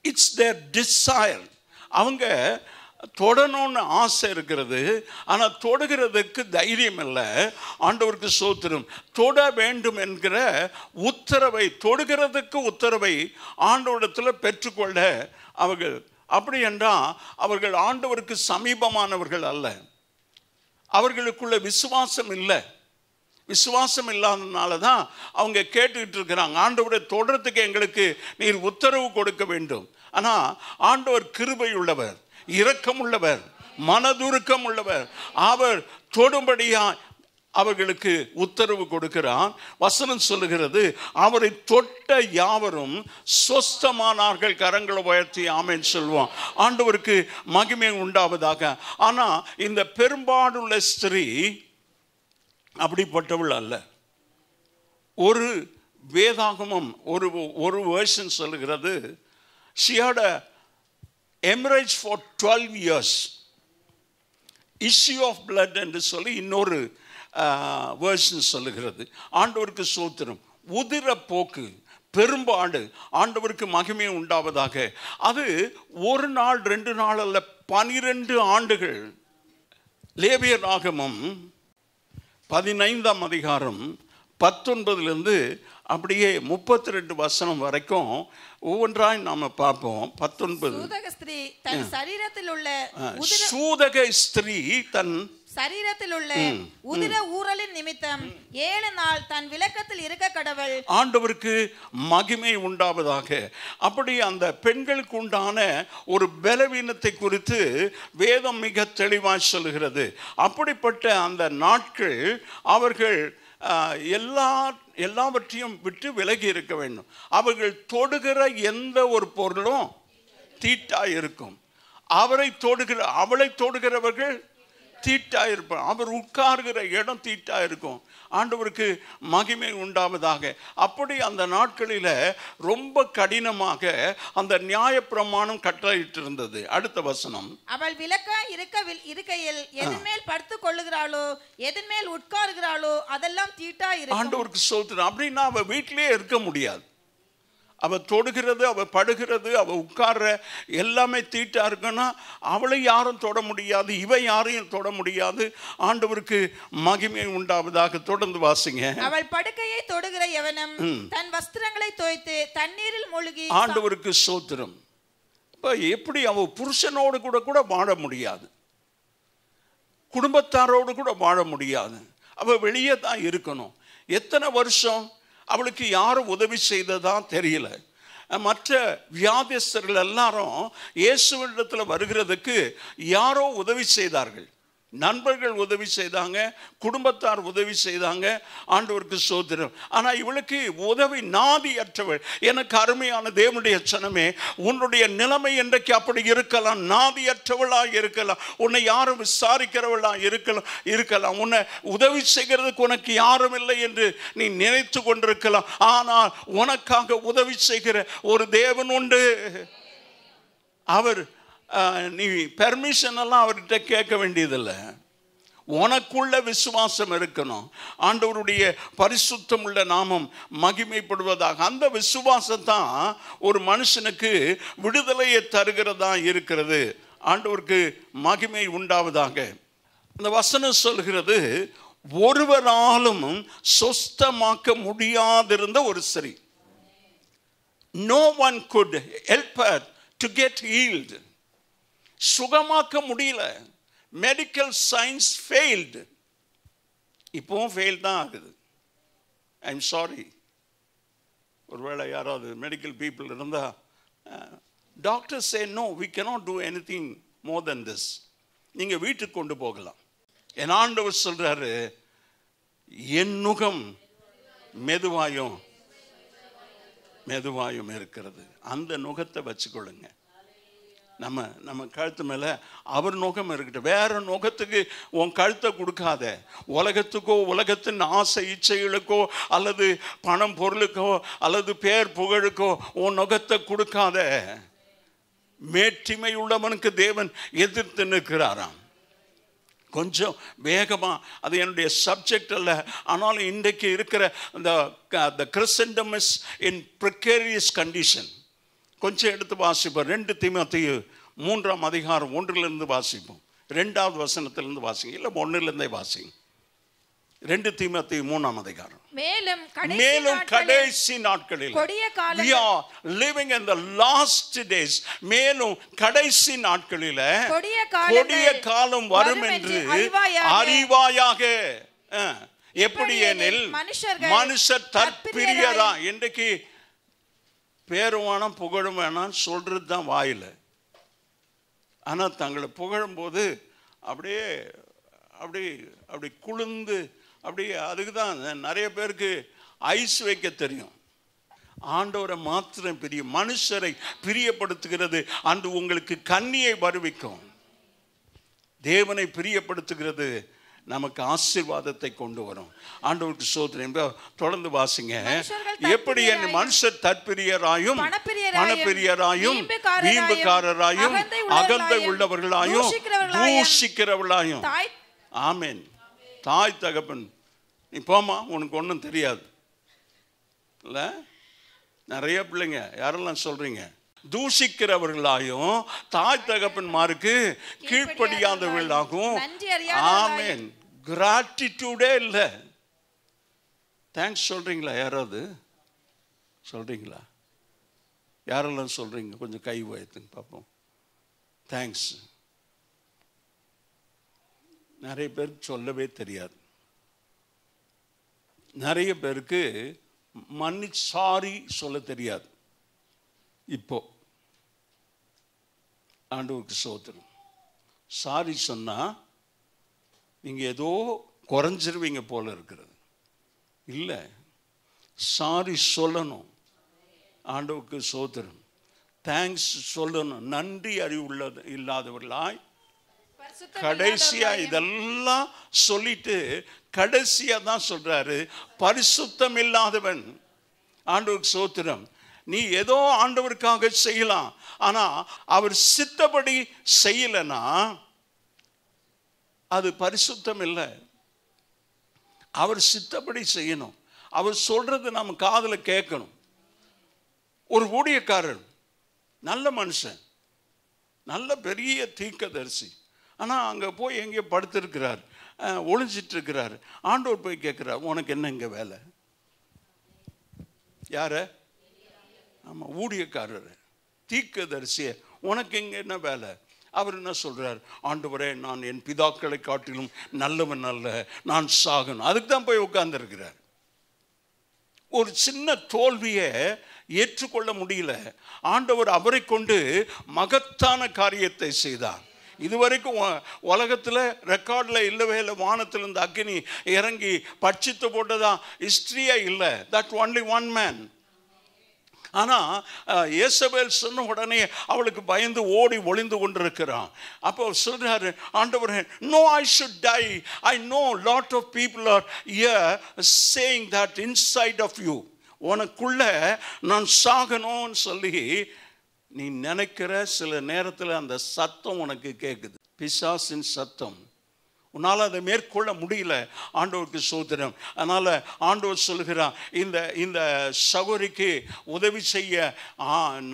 It's there desire. அவங்க தொடணும்னு ஆசை இருக்கிறது, ஆனால் தொடுகிறதுக்கு தைரியம் இல்லை. ஆண்டவருக்கு ஸ்தோத்திரம். தொட வேண்டும் என்கிற உத்தரவை, தொடுகிறதுக்கு உத்தரவை ஆண்டவரிடத்தில் பெற்றுக்கொள்ள அவர்கள், அப்படி என்றால் அவர்கள் ஆண்டவருக்கு சமீபமானவர்கள் அல்ல. அவர்களுக்குள்ள விசுவாசம் இல்லை. விசுவாசம் இல்லாததுனால தான் அவங்க கேட்டுக்கிட்டு இருக்கிறாங்க, ஆண்டவரை தொடர்றதுக்கு எங்களுக்கு நீர் உத்தரவு கொடுக்க வேண்டும். ஆனால் ஆண்டவர் கிருபை உள்ளவர், இரக்கம் உள்ளவர், மனதுருக்கம் உள்ளவர். அவர் தொடும்படியா அவர்களுக்கு உத்தரவு கொடுக்கிறார். வசனம் சொல்லுகிறது, அவரை தொட்ட யாவரும் சொஸ்தமானார்கள். கரங்களை உயர்த்தி ஆமென் சொல்லுவோம். ஆண்டவருக்கு மகிமை உண்டாவதாக. ஆனால் இந்த பெரும்பாடுள்ள ஸ்திரீ அப்படிப்பட்டவள் அல்ல. ஒரு வேதாகமம் ஒரு வேர்ஷன் சொல்லுகிறது, she had a hemorrhage for 12 years, issue of blood என்று சொல்லி இன்னொரு வேர்ஷன் சொல்லுகிறது. ஆண்டவருக்கு ஸ்தோத்திரம். உதிர போக்கு, பெரும்பாடு. ஆண்டவருக்கு மகிமை உண்டாவதாக. அது ஒரு நாள் 2 நாள் அல்ல, 12 ஆண்டுகள். லேவியராகமம் 15ஆம் அதிகாரம் 19 அப்படியே 32 வசனம் வரைக்கும் ஒவ்வொன்றாய் நாம பார்ப்போம். 19. சூதக ஸ்திரீ தன் சரீரத்தில் உள்ள உதிர ஊறலின் நிமித்தம் 7 நாள் தன் விலக்கத்தில் இருக்க கடவுள். ஆண்டவருக்கு மகிமை உண்டாவதாக. அப்படி அந்த பெண்களுக்கு உண்டான ஒரு பலவீனத்தை குறித்து வேதம் மிக தெளிவாய் சொல்லுகிறது. அப்படிப்பட்ட அந்த நாட்கள் அவர்கள் எல்லாவற்றையும் விட்டு விலகி இருக்க வேண்டும். அவர்கள் தொடுகிற எந்த ஒரு பொருளும் தீட்டா இருக்கும். அவளை தொடுகிறவர்கள் தீட்டா இருப்பார். அவர் உட்கார்கிற இடம் தீட்டா இருக்கும். ஆண்டவருக்கு மகிமை உண்டாவதாக. அப்படி அந்த நாட்களில் ரொம்ப கடினமாக அந்த நியாயப்பிரமாணம் கட்டளையிட்டு இருந்தது. அடுத்த வசனம், அவள் விலக்க இருக்கையில் எதன் மேல் படுத்துக் கொள்ளுகிறாளோ, எதன் மேல் உட்காருகிறாளோ அதெல்லாம் தீட்டா இருக்கும். ஆண்டவருக்கு ஸ்தோத்திரம். அப்படின்னா அவ வீட்டிலேயே இருக்க முடியாது. அவ தொடுகிறது, அவ படுகிறது, அவ உட்கார்ற எல்லாமே தீட்டா இருக்குன்னா அவளை யாரும் தொட முடியாது, இவை யாரையும் தொட முடியாது. ஆண்டவருக்கு மகிமை உண்டாவதாக. தொடர்ந்து வாசிங்க. அவள் படுக்கையை தொடுகிற எவனும் தன் வஸ்திரங்களை தோய்த்து தண்ணீரில் மூழ்கி. ஆண்டவருக்கு ஸ்தோத்திரம். இப்ப எப்படி அவ புருஷனோடு கூட வாழ முடியாது, குடும்பத்தாரோடு கூட வாழ முடியாது. அவ வெளியே தான் இருக்கணும். எத்தனை வருஷம் அவளுக்கு யாரும் உதவி செய்ததா தெரியல. மற்ற வியாதிஸ்தர்கள் எல்லாரும் இயேசுவிடத்தில் வருகிறதுக்கு யாரோ உதவி செய்தார்கள். நண்பர்கள் உதவி செய்தாங்க, குடும்பத்தார் உதவி செய்தாங்க. ஆண்டவருக்கு ஸ்தோத்திரம். ஆனால் இவளுக்கு உதவி நாதியற்றவள். எனக்கு அருமையான தேவனுடைய சனமே, உன்னுடைய நிலைமை இன்றைக்கு அப்படி இருக்கலாம். நாதியற்றவளாக இருக்கலாம், உன்னை யாரும் விசாரிக்கிறவளாக இருக்கலாம், உன்னை உதவி செய்கிறதுக்கு உனக்கு யாரும் இல்லை என்று நீ நினைத்து கொண்டிருக்கலாம். ஆனால் உனக்காக உதவி செய்கிற ஒரு தேவன் உண்டு. அவர் நீ பெர்மிஷன் எல்லாம் அவர்கிட்ட கேட்க வேண்டியதில்லை. உனக்குள்ள விசுவாசம் இருக்கணும். ஆண்டவருடைய பரிசுத்தம் உள்ள நாமம் மகிமைப்படுவதாக. அந்த விசுவாசம் தான் ஒரு மனுஷனுக்கு விடுதலையை தருகிறதா இருக்கிறது. ஆண்டவருக்கு மகிமை உண்டாவதாக. அந்த வசனம் சொல்கிறது, ஒருவராலும் சொஸ்தமாக்க முடியாதிருந்த ஒரு ஸ்திரீ. No one could help her to get healed. சுகமாக்க முடியல. Medical science failed. இப்போவும் ஃபெயில் தான் ஆகுது. I am sorry. ஒருவேளை யாராவது மெடிக்கல் பீப்புள் இருந்தால் doctor say no we cannot do anything more than this. நீங்கள் வீட்டுக்கு கொண்டு போகலாம். என் ஆண்டவர் சொல்கிறாரு, என் நுகம் மெதுவாயும் மெதுவாயும் இருக்கிறது. அந்த நுகத்தை வச்சுக்கொள்ளுங்க. நம்ம கழுத்து மேலே அவர் நுகம் இருக்கட்டும். வேற நுகத்துக்கு உன் கழுத்தை கொடுக்காத. உலகத்துக்கோ உலகத்தின் ஆசை இச்சைகளுக்கோ அல்லது பணம் பொருளுக்கோ அல்லது பேர் புகழுக்கோ உன் நுகத்தை கொடுக்காத. மேட்டிமை உள்ளவனுக்கு தேவன் எதிர்த்து நிற்கிறாராம். கொஞ்சம் வேகமாக, அது என்னுடைய சப்ஜெக்ட் அல்ல, ஆனாலும் இன்றைக்கு இருக்கிற the Christendom is in precarious condition. கொஞ்சம் எடுத்து வாசிப்போம். 2 தீமோத்தேயு 3ஆம் அதிகாரம் 1லிருந்து வாசிப்போம். 2வது வசனத்திலிருந்து வாசிங்க, இல்லை 1லிருந்தே வாசிங்க. 2 தீமோத்தேயு 3ஆம் அதிகாரம். மேலும் கடைசி நாட்களில் we are living in the last days. மேலும் கடைசி நாட்களில் கொடிய காலம் வரும் என்று அறிவாயாக. எப்படி எனில் மனுஷர் தற்பிரியரா. இன்றைக்கு பேரும் வேணாம் புகழும் வேணாம் சொல்றது தான் வாயில. ஆனால் தங்களை புகழும்போது அப்படியே அப்படி அப்படி குளிர்ந்து அப்படியே. அதுக்கு தான் நிறைய பேருக்கு ஐஸ் வைக்க தெரியும். ஆண்டவரை மாத்திரம் பிரியம். மனுஷரை பிரியப்படுத்துகிறது அன்று உங்களுக்கு கண்ணியை வருவிக்கும். தேவனை பிரியப்படுத்துகிறது நமக்கு ஆசீர்வாதத்தை கொண்டு வரும். ஆண்டவருக்கு ஸ்தோத்திரம். தொடர்ந்து வாசிங்க. எப்படி என் மனுஷர் தற்பிரியராயும் பணப்பிரியராயும் வீம்புக்காரராயும் அகந்தை உள்ளவர்களாயும் தூஷிக்கிறவர்களாயும். ஆமென். தாய் தகப்பன், நீ போமா, உனக்கு ஒன்றும் தெரியாது இல்லை. நிறைய பிள்ளைங்க யாரெல்லாம் சொல்றீங்க, தூஷிக்கிறவர்களாயும் தாய் தகப்பன்மாருக்கு கீழ்ப்படியாதவர்களாகவும். ஆமென். கிராட்டிடியூடே இல்லை. தேங்க்ஸ் சொல்றீங்களா? யாராவது சொல்றீங்களா? யாரெல்லாம் சொல்றீங்க? கொஞ்சம் கை உயர்த்துங்க பார்ப்போம். தேங்க்ஸ். நிறைய பேருக்கு சொல்லவே தெரியாது. நிறைய பேருக்கு சாரி சொல்ல தெரியாது. இப்போ ஆண்டவருக்கு ஸ்தோத்திரம். சாரி சொன்னா நீங்க ஏதோ குறைஞ்சிருவீங்க போல இருக்கிறது. இல்லை, சாரி சொல்லணும். ஆண்டவருக்கு ஸ்தோத்திரம். தேங்க்ஸ் சொல்லணும். நன்றி அறிவு இல்லாதவர்களாய் கடைசியா இதெல்லாம் சொல்லிட்டு கடைசியா தான் சொல்றாரு, பரிசுத்தம் இல்லாதவன். ஆண்டவருக்கு ஸ்தோத்திரம். நீ ஏதோ ஆண்டவருக்காக செய்யலாம், ஆனா அவர் சித்தப்படி செய்யலனா அது பரிசுத்தம் இல்லை. அவர் சித்தப்படி செய்யணும். அவர் சொல்றது நம்ம காதுல கேட்கணும். ஒரு ஊழியக்காரர், நல்ல மனுஷன், நல்ல பெரிய தீர்க்கதரிசி, ஆனால் அங்கே போய் எங்கேயோ படுத்திருக்கிறார், ஒளிஞ்சிட்டு இருக்கிறார். ஆண்டவர் போய் கேட்குறார், உனக்கு என்ன இங்கே வேலை? யார? ஆமாம், ஊழியக்காரர், தீர்க்கதரிசிய, உனக்கு இங்கே என்ன வேலை? அவர் என்ன சொல்றார்? ஆண்டவரே, நான் என் பிதாக்களை காட்டிலும் நல்லவன் அல்ல, நான் சாகணும். அதுக்கு தான் போய் உட்கார்ந்துருக்கிறார். ஒரு சின்ன தோல்வியை ஏற்றுக்கொள்ள முடியல. ஆண்டவர் அவரை கொண்டு மகத்தான காரியத்தை செய்தார். இதுவரைக்கும் உலகத்தில் ரெக்கார்டில் இல்லவே இல்லை. வானத்தில் இருந்து அக்னி இறங்கி பட்சித்து போட்டதா ஹிஸ்டரியே இல்லை. That only one man. ஆனால் யேசபேல் சொன்ன உடனே அவளுக்கு பயந்து ஓடி ஒளிந்து கொண்டிருக்கிறான். அப்போ சொல்றாரு, ஆண்டவரே, no, I should die. I know lot of people are here saying that inside of you. உனக்குள்ள நான் சாகணும்னு சொல்லி நீ நினைக்கிற சில நேரத்தில் அந்த சத்தம் உனக்கு கேட்குது, பிசாசின் சத்தம். உன்னால் அதை மேற்கொள்ள முடியல. ஆண்டவருக்கு ஸ்தோத்திரம். அதனால் ஆண்டவர் சொல்கிறான், இந்த சகோதரிக்கு உதவி செய்ய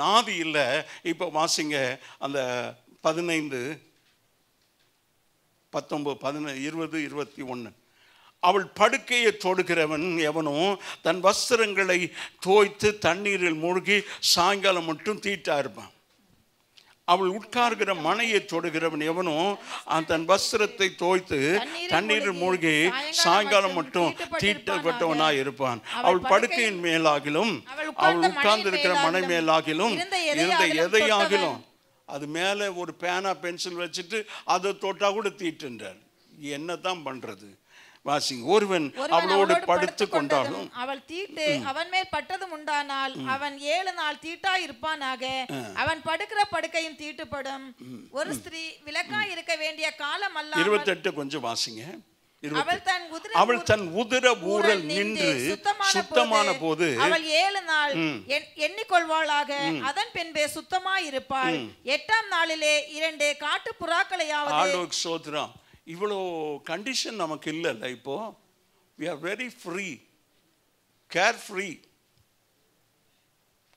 நாதி இல்லை. இப்போ வாசிங்க அந்த 15, 19, 20, 21. அவள் படுக்கையை தொடுகிறவன் எவனும் தன் வஸ்திரங்களை தோய்த்து தண்ணீரில் மூழ்கி சாயங்காலம் மட்டும் தீட்டா இருப்பான். அவள் உட்கார்கிற மனையை தொடுகிறவன் எவனோ தன் வஸ்திரத்தை தோய்த்து தண்ணீரில் மூழ்கி சாயங்காலம் மட்டும் தீட்டப்பட்டவனாய் இருப்பான். அவள் படுக்கையின் மேலாகிலும் அவள் உட்கார்ந்து இருக்கிற மனை மேலாகிலும் இருந்த எதையாகிலும் அது மேலே ஒரு பேனா பென்சில் வச்சுட்டு அதை தொட்டா கூட தீட்டுன்றார். என்னதான் பண்றது? வாசிங்க. ஒருவன் அவளோடு படுத்து கொண்டாலும் அவள் தீட்டு அவன் மேல் பட்டதும் உண்டானால் அவன் 7 நாள் தீட்டா இருப்பானாக. அவன் படுக்கிற படுக்கையும் தீட்டுப்படும். ஒரு ஸ்திரீ விலக்காய் இருக்க வேண்டிய காலம் அல்ல. 28 கொஞ்சம் வாசிங்க. அவள் தன் உதிர ஊரல் நின்று சுத்தமான போது அவள் 7 நாள் எண்ணிக்கொள்வாளாக. அதன் பின்பே சுத்தமாய் இருப்பாள். 8ஆம் நாளிலே 2 காட்டு புறாக்களையாவது. சோத்ரா, இவ்வளோ கண்டிஷன் நமக்கு இல்லைல்ல. இப்போ we are very free, carefree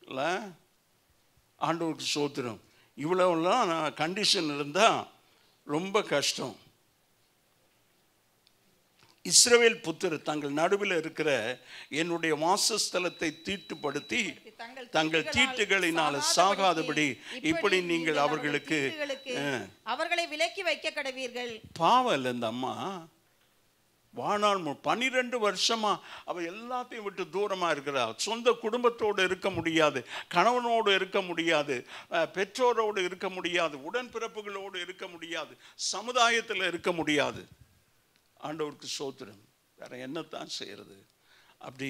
இல்ல? ஆண்டவருக்கு சோத்திரம். இவ்வளோலாம் கண்டிஷன் இருந்தால் ரொம்ப கஷ்டம். இஸ்ரவேல் புத்திரர் தங்கள் நடுவில் இருக்கிற என்னுடைய வாசஸ்தலத்தை தீட்டுப்படுத்தி தங்கள் தீட்டுகளினால சாகாதபடி இப்படி நீங்கள் அவர்களை விலக்கி வைக்க கடவீர்கள். பாவம் இல்லை இந்த அம்மா. வாழ்நாள் 12 வருஷமா அவ எல்லாத்தையும் விட்டு தூரமா இருக்கிறா. சொந்த குடும்பத்தோடு இருக்க முடியாது, கணவனோடு இருக்க முடியாது, பெற்றோரோடு இருக்க முடியாது, உடன்பிறப்புகளோடு இருக்க முடியாது, சமுதாயத்தில் இருக்க முடியாது. ஆண்டவருக்கு சோத்திரம். வேற என்னத்தான் செய்யறது? அப்படி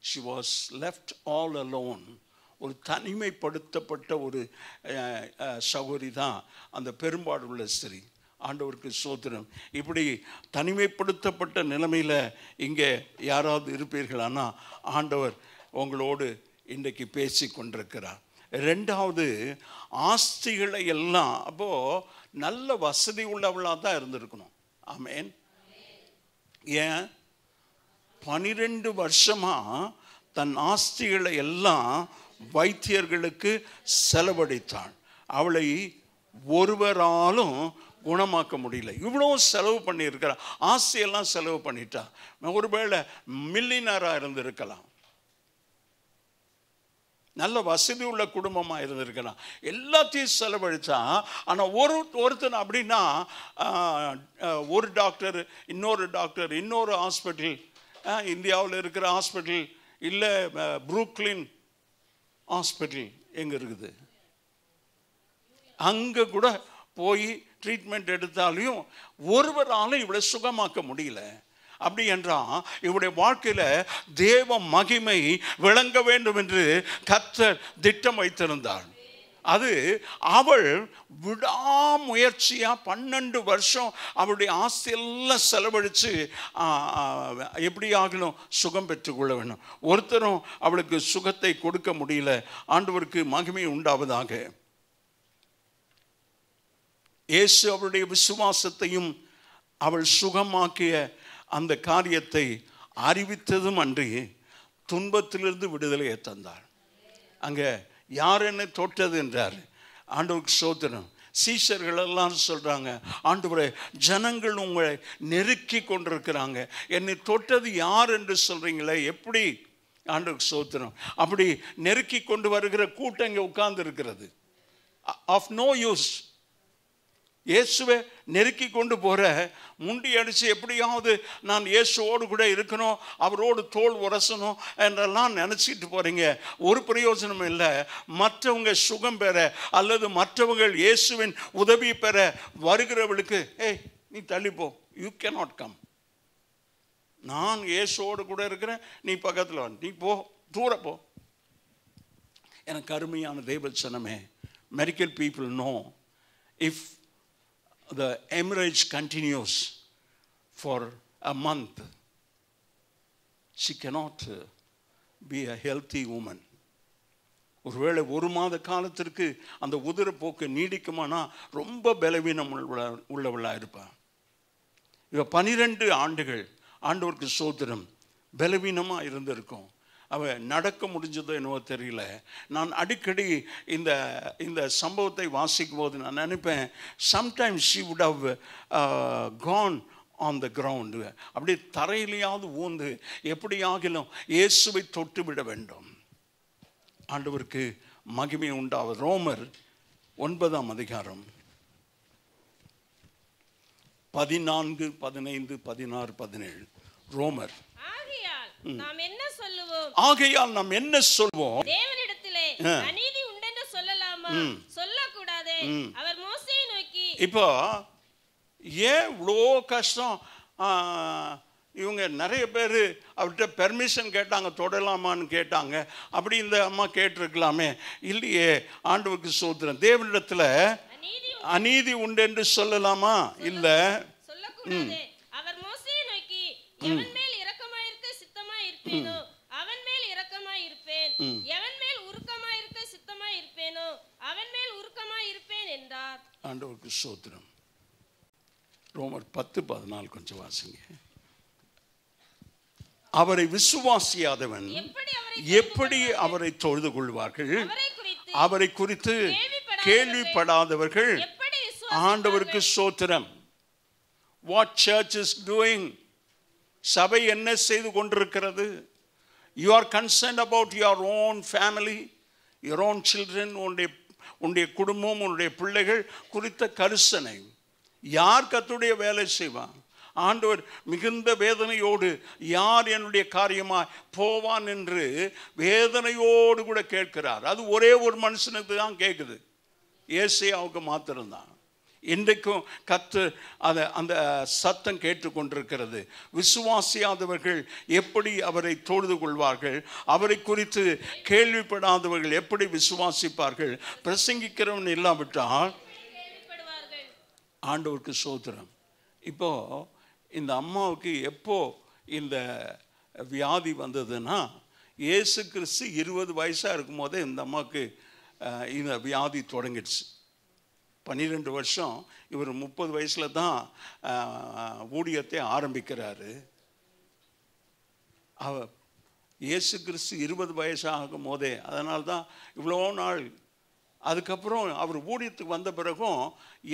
she was left all alone. ஒரு தனிமைப்படுத்தப்பட்ட ஒரு சகோதரி தான் அந்த பெரும்பாடுள்ள ஸ்திரீ. ஆண்டவருக்கு சோத்திரம். இப்படி தனிமைப்படுத்தப்பட்ட நிலைமையில் இங்கே யாராவது இருப்பீர்களானா ஆண்டவர் உங்களோடு இன்றைக்கு பேசி கொண்டிருக்கிறார். 2வது, ஆஸ்திகளை எல்லாம் அப்போ நல்ல வசதி உள்ளவளாக தான் இருந்திருக்கணும். ஆமேன். ஏன் 12 வருஷமா தன் ஆஸ்திகளை எல்லாம் வைத்தியர்களுக்கு செலவழித்தாள். அவளை ஒருவராலும் குணமாக்க முடியல. இவ்வளோ செலவு பண்ணியிருக்கிறார். ஆஸ்தியெல்லாம் செலவு பண்ணிட்டா. ஒருவேளை மில்லியனராக இருந்திருக்கலாம், நல்ல வசதி உள்ள குடும்பமாக இருந்திருக்கலாம். எல்லாத்தையும் செலவழிச்சா. ஆனால் ஒருத்தன் அப்படின்னா ஒரு டாக்டர் இன்னொரு ஹாஸ்பிட்டல், இந்தியாவில் இருக்கிற ஹாஸ்பிட்டல் இல்லை புரூக்லின் ஹாஸ்பிட்டல் எங்கே இருக்குது, அங்கே கூட போய் ட்ரீட்மெண்ட் எடுத்தாலையும் ஒருவராலும் இவளை சுகமாக்க முடியல. அப்படி என்றால் இவருடைய வாழ்க்கையில தேவ மகிமை விளங்க வேண்டும் என்று கர்த்தர் திட்டம் வைத்திருந்தார். அது அவள் விடாமுயற்சியா 12 வருஷம் அவளுடைய ஆசையெல்லாம் செலவழித்து எப்படி ஆகணும் சுகம் பெற்றுக்கொள்ள வேண்டும். ஒருத்தரும் அவளுக்கு சுகத்தை கொடுக்க முடியல. ஆண்டவருக்கு மகிமை உண்டாவதாக. இயேசு அவளுடைய விசுவாசத்தையும் அவள் சுகமாக்கிய அந்த காரியத்தை அறிவித்ததும் அன்றி துன்பத்திலிருந்து விடுதலையை தந்தாள். அங்கே யார் என்னை தொட்டது என்றார். ஆண்டவருக்கு சோத்திரம். சீஷர்கள் எல்லாம் சொல்றாங்க, ஆண்டவரே ஜனங்கள் உங்களை நெருக்கி கொண்டிருக்கிறாங்க, என்னை தொட்டது யார் என்று சொல்றீங்களே, எப்படி? ஆண்டவருக்கு சோத்திரம். அப்படி நெருக்கி கொண்டு வருகிற கூட்டம் இங்கே உட்கார்ந்து இருக்கிறது. Of no use. இயேசுவை நெருக்கி கொண்டு போகிற முண்டி அடித்து எப்படியாவது நான் இயேசுவோடு கூட இருக்கணும், அவரோடு தோல் உரசணும் என்றெல்லாம் நினச்சிட்டு போகிறீங்க. ஒரு பிரயோஜனமும் இல்லை. மற்றவங்க சுகம் பெற அல்லது மற்றவர்கள் இயேசுவின் உதவி பெற வருகிறவளுக்கு ஏய் நீ தள்ளிப்போ, யூ கேனாட் கம், நான் இயேசுவோடு கூட இருக்கிறேன், நீ பக்கத்தில் வா, நீ போ, தூரப்போ. எனக்கு அருமையான தேவச்சனமே, medical people know if the hemorrhage continues for a month, she cannot be a healthy woman. ஒருவேளை 1 மாத காலத்திற்கு அந்த உதிரப்போக்கு நீடிக்குமானா ரொம்ப பலவீனம் உள்ளவளாக இருப்பாள். இவ 12 ஆண்டுகள் ஆண்டவருக்கு சோத்திரம் பலவீனமாக இருந்திருக்கும். அவன் நடக்க முடிஞ்சதோ என்னவோ தெரியல. நான் அடிக்கடி இந்த சம்பவத்தை வாசிக்கும் போது நான் நினைப்பேன், sometimes she would have gone on the ground. அப்படியே தரையிலையாவது ஊந்து எப்படி ஆகிலும் இயேசுவை தொட்டு விட வேண்டும். ஆண்டவருக்கு மகிமை உண்டாவது. ரோமர் 9ஆம் அதிகாரம் 14, 15, 16, 17. ரோமர். ஆகையால் நாம் என்ன சொல்லுவோம்? ஆகையால் நாம் என்ன சொல்வோம்? தேவனிடத்திலே அநீதி உண்டென்று சொல்லலாமா? சொல்லக்கூடாதே. அவர் மோசேயை நோக்கி, இப்போ ஏன் இவ்வளோ கஷ்டம்? இவங்க நிறைய பேர் அவர்கிட்ட பெர்மிஷன் கேட்டாங்க, தொடலாமான்னு கேட்டாங்க. அப்படி இந்த அம்மா கேட்டிருக்கலாமே. இல்லையே, ஆண்டவருக்கு ஸ்தோத்திரம். தேவனிடத்தில் அநீதி உண்டு என்று சொல்லலாமா? இல்ல, சொல்லக்கூடாதே. அவர் மோசேயை நோக்கி, எவன் மேல் இரக்கமாயிருக்க சித்தமாய் இருப்பேனோ அவன் மேல் இரக்கமாய் இருப்பேன், எவன் மேல் உருக்கமாய் இருக்க சித்தமாய் இருப்பேனோ அவன் மேல் உருக்கமாய் இருப்பேன் என்றார். ஆண்டவருக்கு ஸ்தோத்திரம். ரோமர் 10:14 கொஞ்சம் வாசிங்க. அவரை விசுவாசியாதவன் எப்படி அவரை தொழுது கொள்வார்கள்? அவரை குறித்து கேள்விப்படாதவர்கள் ஆண்டவருக்கு ஸ்தோத்திரம். What church is doing? சபை என்ன செய்து கொண்டிருக்கிறது? You are concerned about your own family, your own children. உன்னுடைய குடும்பம், உன்னுடைய பிள்ளைகள் குறித்த கரிசனை. யார் கர்த்தருடைய வேலை செய்வான்? ஆண்டவர் மிகுந்த வேதனையோடு யார் என்னுடைய காரியமாய் போவான் என்று வேதனையோடு கூட கேட்கிறார். அது ஒரே ஒரு மனுஷனுக்கு தான் கேட்குது, ஏசாயாவுக்கு மாத்திரம்தான். இன்றைக்கும் அந்த சத்தம் கேட்டுக்கொண்டிருக்கிறது. விசுவாசியாதவர்கள் எப்படி அவரை தொழுது கொள்வார்கள்? அவரை குறித்து கேள்விப்படாதவர்கள் எப்படி விசுவாசிப்பார்கள்? பிரசங்கிக்கிறவன் இல்லாவிட்டால் ஆண்டவருக்கு ஸ்தோத்திரம். இப்போ இந்த அம்மாவுக்கு எப்போ இந்த வியாதி வந்ததுன்னா, இயேசு கிறிஸ்து 20 வயசாக இருக்கும் போதே இந்த அம்மாவுக்கு இந்த வியாதி தொடங்கிடுச்சு. 12 வருஷம். இவர் 30 வயசில் தான் ஊழியத்தை ஆரம்பிக்கிறாரு. இயேசு கிறிஸ்து 20 வயசாகும் போதே, அதனால்தான் இவ்வளோ நாள். அதுக்கப்புறம் அவர் ஊழியத்துக்கு வந்த பிறகும்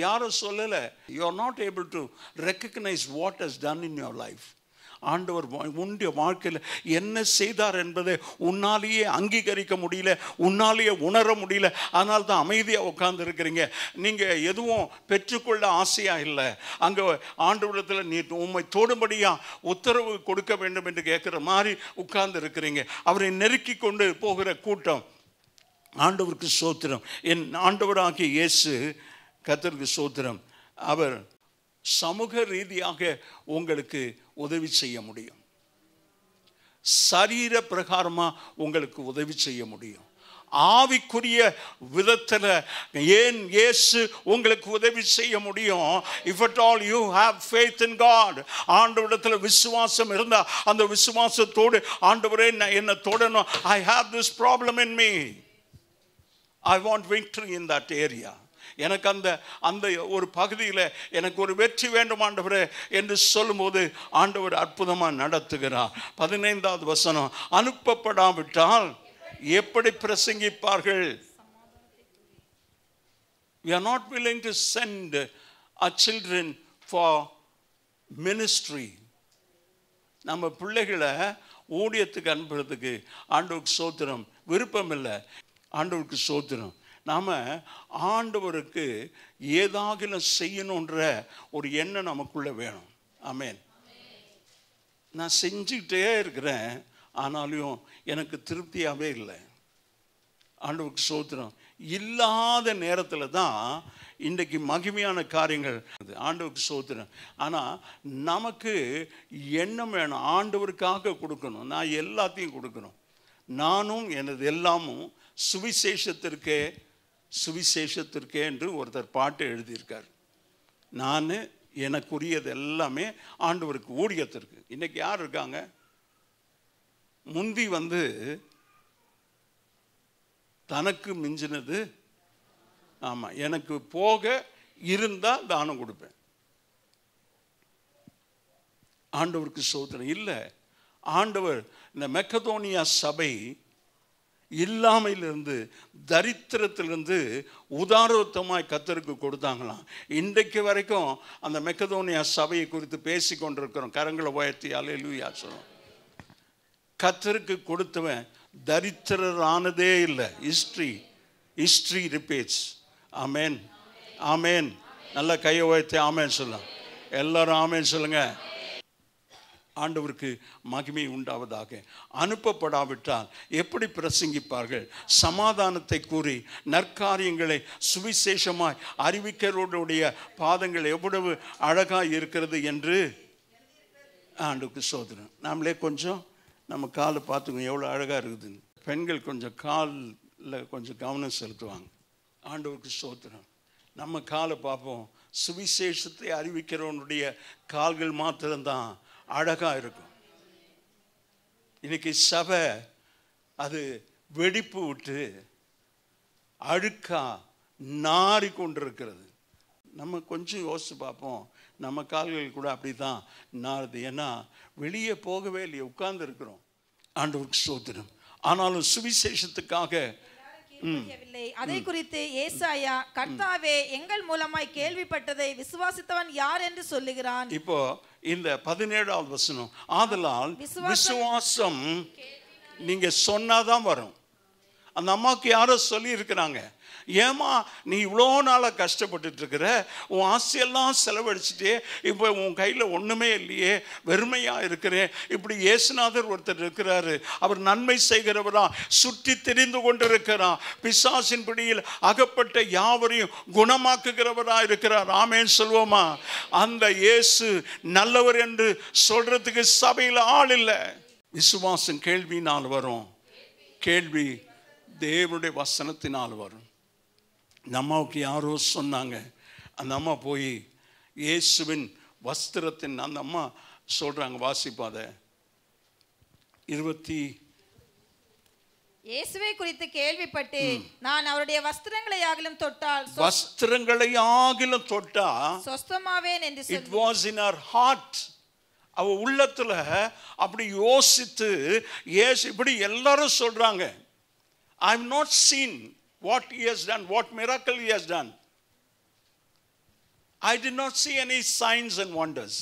யாரும் சொல்லலை, you are not able to recognise what has done in your life. ஆண்டவர் உன்னுடைய வாழ்க்கையில் என்ன செய்தார் என்பதை உன்னாலேயே அங்கீகரிக்க முடியல, உன்னாலேயே உணர முடியல. அதனால தான் அமைதியாக உட்கார்ந்து இருக்கிறீங்க. நீங்கள் எதுவும் பெற்றுக்கொள்ள ஆசையாக இல்லை. அங்கே ஆண்டவரிடத்தில் நீ உம்மை தோடும்படியாக உத்தரவு கொடுக்க வேண்டும் என்று கேட்குற மாதிரி உட்கார்ந்து இருக்கிறீங்க. அவரை நெருக்கி கொண்டு போகிற கூட்டம். ஆண்டவருக்கு ஸ்தோத்திரம். என் ஆண்டவராகிய இயேசு கர்த்தருக்கு ஸ்தோத்திரம். அவர் சமூக ரீதியாக உங்களுக்கு உதவி செய்ய முடியும், சரீர பிரகாரமாக உங்களுக்கு உதவி செய்ய முடியும். ஆவிக்குரிய விதத்தில் ஏன் இயேசு உங்களுக்கு உதவி செய்ய முடியும்? If at all you have faith in God. ஆண்டவரிடத்தில் விசுவாசம் இருந்தால் அந்த விசுவாசத்தோடு, ஆண்டவரே என்னை தொடணும், I have this problem in me, I want victory in that area. எனக்கு அந்த ஒரு பகுதியில் எனக்கு ஒரு வெற்றி வேண்டும் ஆண்டவரே என்று சொல்லும்போது ஆண்டவர் அற்புதமாக நடத்துகிறார். 15வது வசனம், அனுப்பப்படாவிட்டால் எப்படி பிரசங்கிப்பார்கள்? We are not willing to send our children for ministry. நம்ம பிள்ளைகளை ஊழியத்துக்கு அனுப்புறதுக்கு ஆண்டவருக்கு ஸ்தோத்திரம் விருப்பம் இல்லை. ஆண்டவருக்கு ஸ்தோத்திரம். நாம் ஆண்டவருக்கு ஏதாகிலும் செய்யணுன்ற ஒரு எண்ணம் நமக்குள்ளே வேணும். ஆமென். நான் செஞ்சுக்கிட்டே இருக்கிறேன், ஆனாலும் எனக்கு திருப்தியாகவே இல்லை. ஆண்டவருக்கு ஸ்தோத்திரம். இல்லாத நேரத்தில் தான் இன்றைக்கு மகிமையான காரியங்கள். ஆண்டவருக்கு ஸ்தோத்திரம். ஆனால் நமக்கு எண்ணம் வேணும், ஆண்டவருக்காக கொடுக்கணும். நான் எல்லாத்தையும் கொடுக்கணும். நானும் எனது எல்லாமும் சுவிசேஷத்திற்கே என்று ஒருத்தர் பாட்டு எழுதியிருக்கார். நான் எனக்குரியது எல்லாமே ஆண்டவருக்கு, ஊழியத்திற்கு. இன்னைக்கு யார் இருக்காங்க? முந்தி தனக்கு மிஞ்சினது, ஆமாம், எனக்கு போக இருந்தால் தானம் கொடுப்பேன். ஆண்டவருக்கு ஸ்தோத்திரம். இல்லை, ஆண்டவர் இந்த மக்கெதோனியா சபை இல்லாமையிலிருந்து, தரித்திரத்திலிருந்து உதாரத்தமாய் கர்த்தருக்கு கொடுத்தாங்களாம். இன்றைக்கு வரைக்கும் அந்த மக்கெதோனியா சபையை குறித்து பேசி கொண்டிருக்கிறோம். கரங்களை உயர்த்தி அல்லேலூயா சொல்லுவோம். கர்த்தருக்கு கொடுத்தவன் தரித்திரரானதே இல்லை. History repeats. ஆமென், ஆமென். நல்ல கையை உயர்த்தி ஆமென் சொல்லலாம். எல்லாரும் ஆமென் சொல்லுங்க. ஆண்டவருக்கு மகிமை உண்டாவதாக. அனுப்பப்படாவிட்டால் எப்படி பிரசங்கிப்பார்கள்? சமாதானத்தை கூறி நற்காரியங்களை சுவிசேஷமாய் அறிவிக்கிறவருடைய பாதங்கள் எவ்வளவு அழகாய் இருக்கிறது என்று ஆண்டுக்கு சோதனம். நாமளே கொஞ்சம் நம்ம காலை பார்த்துக்கோங்க எவ்வளோ அழகாக இருக்குதுன்னு. பெண்கள் கொஞ்சம் காலில் கொஞ்சம் கவனம் செலுத்துவாங்க. ஆண்டவருக்கு சோதனம். நம்ம காலை பார்ப்போம். சுவிசேஷத்தை அறிவிக்கிறவனுடைய கால்கள் மாத்திரம்தான் அழகாக இருக்கும். இன்னைக்கு சபை அது வெடிப்பு விட்டு அழுக்கா நாறி கொண்டிருக்கிறது. நம்ம கொஞ்சம் யோசித்து பார்ப்போம். நம்ம கால்கள் கூட அப்படி தான் நாறுது. ஏன்னா வெளியே போகவே இல்லையே, உட்கார்ந்து இருக்கிறோம். ஆண்டவருக்கு ஸ்தோத்திரம். ஆனாலும் சுவிசேஷத்துக்காக அதை குறித்து ஏசாயா, கர்த்தாவே எங்கள் மூலமாய் கேள்விப்பட்டதை விசுவாசித்தவன் யார் என்று சொல்லுகிறான். இப்போ இந்த 17வது வசனம், ஆதலால் விசுவாசம் நீங்க சொன்னாதான் வரும். அந்த அம்மாவுக்கு யாரோ சொல்லி இருக்கிறாங்க, ஏமா நீ இவ்வளோ நாளாக கஷ்டப்பட்டுட்டு இருக்கிற, உன் ஆசையெல்லாம் செலவழிச்சிட்டே, இப்போ உன் கையில் ஒன்றுமே இல்லையே, வெறுமையாக இருக்கிறேன். இப்படி இயேசுநாதர் ஒருத்தர் இருக்கிறாரு, அவர் நன்மை செய்கிறவரா, சுற்றி தெரிந்து கொண்டிருக்கிறார், பிசாசின் பிடியில் அகப்பட்ட யாவரையும் குணமாக்குகிறவரா இருக்கிறார். ஆமேன் சொல்வோமா? அந்த இயேசு நல்லவர் என்று சொல்றதுக்கு சபையில் ஆள் இல்லை. விசுவாசம் கேள்வியினால் வரும், கேள்வி தேவனுடைய வசனத்தினால் வரும். நம்மாவுக்கு யாரோ சொன்னாங்க, அந்த அம்மா போய் இயேசுவின் வஸ்திரத்தின், அந்த அம்மா சொல்றாங்க, வாசிப்பாத 20. இயேசுவை குறித்து கேள்விப்பட்டு நான் அவருடைய வஸ்திரங்களை ஆகிலும் தொட்டால், வஸ்திரங்களை ஆகிலும் தொட்டா சொஸ்தமாவேன் என்று சொல்லி, it was in her heart. அவ உள்ளத்துல அப்படி யோசித்து, இயேசு இப்படி எல்லாரும் சொல்றாங்க, I have not seen what he has done, what miracle he has done. I did not see any signs and wonders.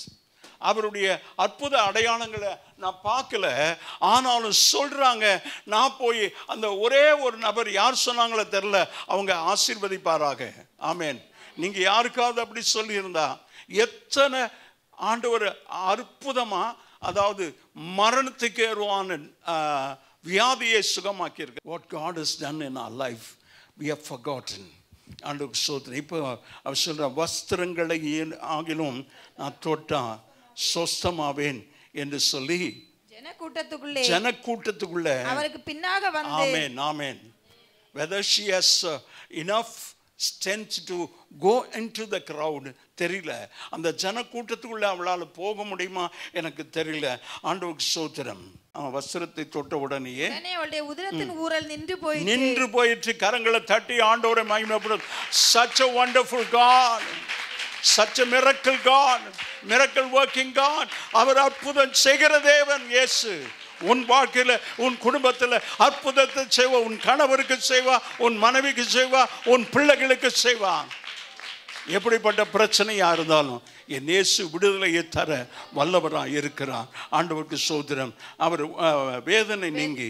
அவருடைய அற்புத அடையாளங்களை நான் பார்க்கல. ஆனாலும் சொல்றாங்க, நான் போய் அந்த ஒரே ஒரு நபர் யார் சொன்னாங்களோ தெரியல, அவங்க ஆசீர்வதிப்பாராக. ஆமென். நீங்க யாருக்காவது அப்படி சொல்லி இருந்தா, எத்தனை ஆண்டவர் அற்புதமா, அதாவது மரணத்துக்கு ஏறுவான வியாதியை சுகமாக்கி இருக்கு. What God has done in our life we have forgotten. ஆண்டவருக்கு ஸ்தோத்திரம். இப்போ அவர் சொல்ற, வஸ்திரங்களை ஆகிலும் நான் தொட்டா சொஸ்தமாவேன் என்று சொல்லி ஜனக்கூட்டத்துக்குள்ளே அவருக்கு பின்னாக வந்து, ஆமென், ஆமென். Whether she has enough strength to go into the crowd தெரியல. அந்த ஜனக்கூட்டத்துக்குள்ள அவளால் போக முடியுமா எனக்கு தெரியல. ஆண்டவருக்கு ஸ்தோத்திரம். வஸ்திரத்தை தொட்ட உடனேயே அவளுடைய உதரத்தின் ஊரல் நின்று போயிற்று. கரங்களை தட்டி ஆண்டவரை மகிமைப்படும். Such a wonderful God, such a miracle God, miracle working God. அவர் அற்புதம் செய்கிற தேவன் இயேசு. உன் வாழ்க்கையில, உன் குடும்பத்தில் அற்புதத்தை செய்வா. உன் கணவருக்கு செய்வா, உன் மனைவிக்கு செய்வா, உன் பிள்ளைகளுக்கு செய்வா. எப்படிப்பட்ட பிரச்சனையா இருந்தாலும் என் இயேசு விடுதலையை தர வல்லவராக இருக்கிறார். ஆண்டவருக்கு ஸ்தோத்திரம். அவர் வேதனை நீங்கி